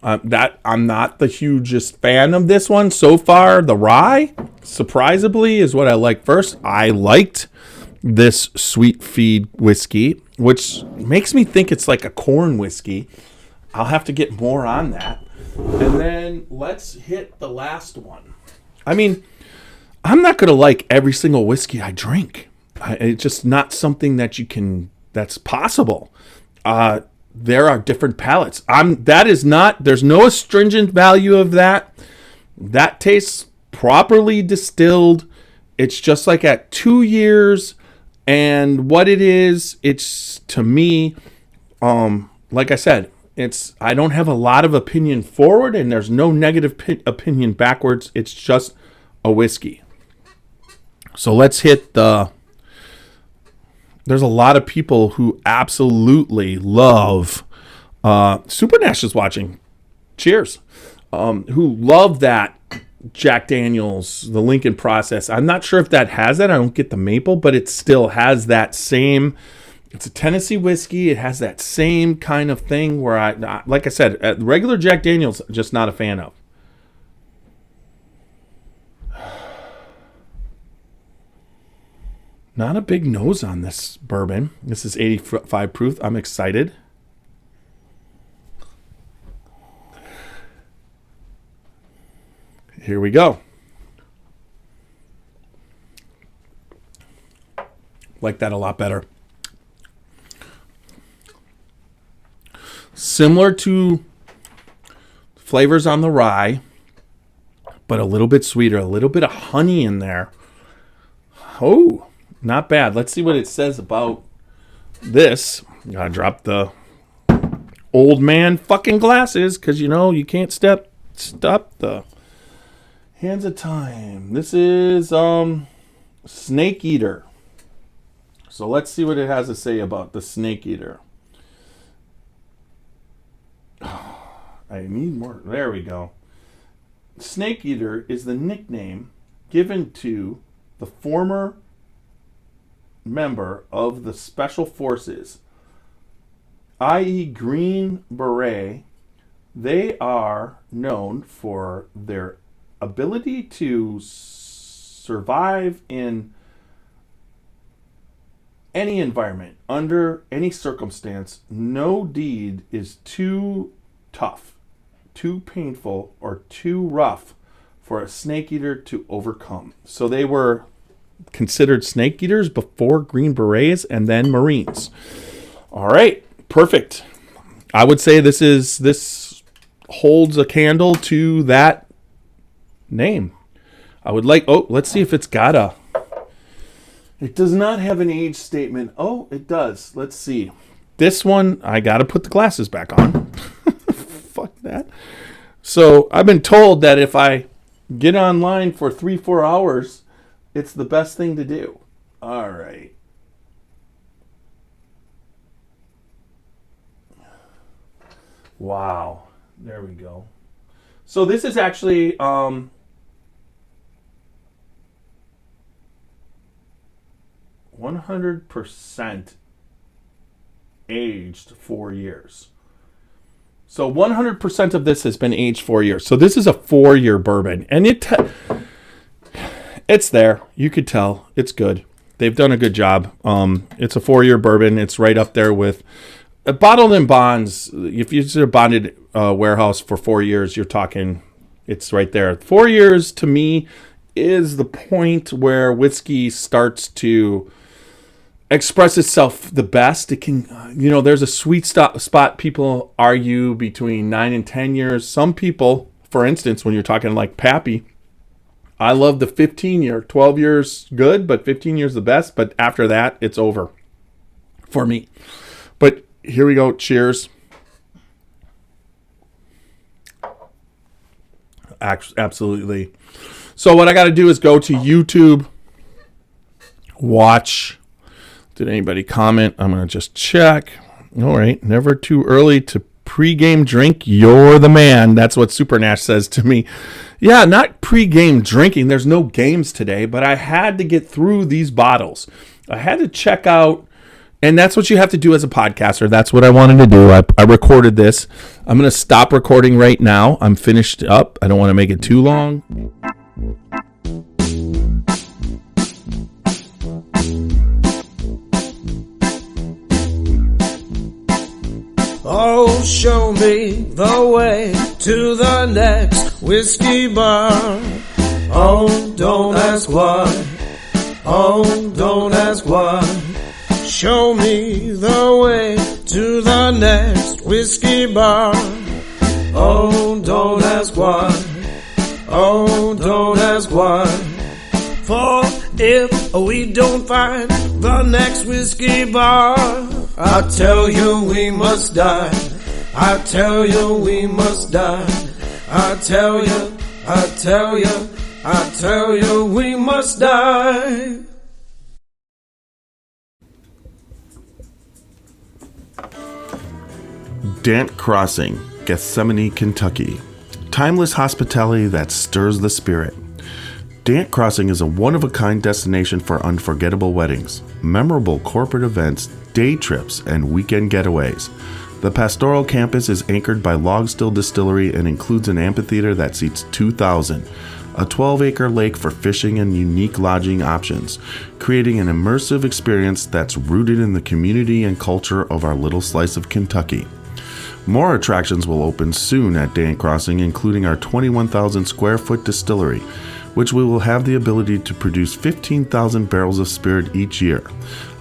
That I'm not the hugest fan of this one so far. The rye, surprisingly, is what I like first. I liked this sweet feed whiskey, which makes me think it's like a corn whiskey. I'll have to get more on that. And then let's hit the last one. I mean, I'm not going to like every single whiskey I drink. It's just not something that that's possible. There are different palates. There's no astringent value of that. That tastes properly distilled. It's just like at 2 years, and what it is, it's to me, like I said, I don't have a lot of opinion forward, and there's no negative opinion backwards. It's just a whiskey. So let's hit there's a lot of people who absolutely love, Super Nash is watching. Cheers. Who love that Jack Daniels, the Lincoln Process. I'm not sure if that has that. I don't get the maple, but it still has that same. It's a Tennessee whiskey. It has that same kind of thing where like I said, regular Jack Daniels, just not a fan of. Not a big nose on this bourbon. This is 85 proof. I'm excited. Here we go. Like that a lot better. Similar to flavors on the rye, but a little bit sweeter, a little bit of honey in there. Oh, not bad. Let's see what it says about this. Gotta drop the old man fucking glasses because you can't stop the hands of time. This is Snake Eater. So let's see what it has to say about the Snake Eater. I need more. There we go. Snake Eater is the nickname given to the former member of the Special Forces, i.e. Green Beret. They are known for their ability to survive in any environment, under any circumstance. No deed is too tough, too painful, or too rough for a snake eater to overcome. So they were considered snake eaters before Green Berets and then Marines. All right, perfect. I would say this holds a candle to that name. I would like, let's see if it's got a, it does not have an age statement. Oh, it does. Let's see. This one, I got to put the glasses back on. Fuck that. So I've been told that if I get online for 3-4 hours, it's the best thing to do. All right. Wow. There we go. So this is actually 100% aged 4 years. So 100% of this has been aged 4 years. So this is a 4-year bourbon, and it's there. You could tell it's good. They've done a good job. It's a 4-year bourbon. It's right up there with bottled in bonds. If you a bonded warehouse for 4 years, you're talking. It's right there. 4 years to me is the point where whiskey starts to express itself the best. It can, there's a sweet spot. People argue between 9 and 10 years. Some people, for instance, when you're talking like Pappy, I love the 15-year. 12 years good, but 15 years the best. But after that, it's over for me. But here we go. Cheers. Absolutely. So what I got to do is go to YouTube, watch. Did anybody comment? I'm going to just check. All right. Never too early to pregame drink. You're the man. That's what Super Nash says to me. Yeah, not pregame drinking. There's no games today, but I had to get through these bottles. I had to check out, and that's what you have to do as a podcaster. That's what I wanted to do. I recorded this. I'm going to stop recording right now. I'm finished up. I don't want to make it too long. Oh, show me the way to the next whiskey bar. Oh, don't ask why. Oh, don't ask why. Show me the way to the next whiskey bar. Oh, don't ask why. Oh, don't ask why. For if we don't find the next whiskey bar. I tell you we must die. I tell you we must die. I tell you, I tell you, I tell you we must die. Dant Crossing, Gethsemane, Kentucky. Timeless hospitality that stirs the spirit. Dant Crossing is a one-of-a-kind destination for unforgettable weddings, memorable corporate events, day trips, and weekend getaways. The pastoral campus is anchored by Log Still Distillery and includes an amphitheater that seats 2,000, a 12-acre lake for fishing and unique lodging options, creating an immersive experience that's rooted in the community and culture of our little slice of Kentucky. More attractions will open soon at Dant Crossing, including our 21,000 square foot distillery, which we will have the ability to produce 15,000 barrels of spirit each year,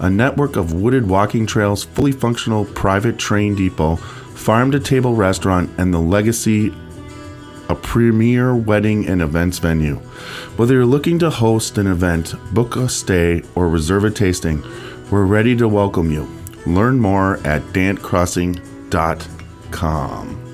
a network of wooded walking trails, fully functional private train depot, farm-to-table restaurant, and the Legacy, a premier wedding and events venue. Whether you're looking to host an event, book a stay, or reserve a tasting, we're ready to welcome you. Learn more at dantcrossing.com.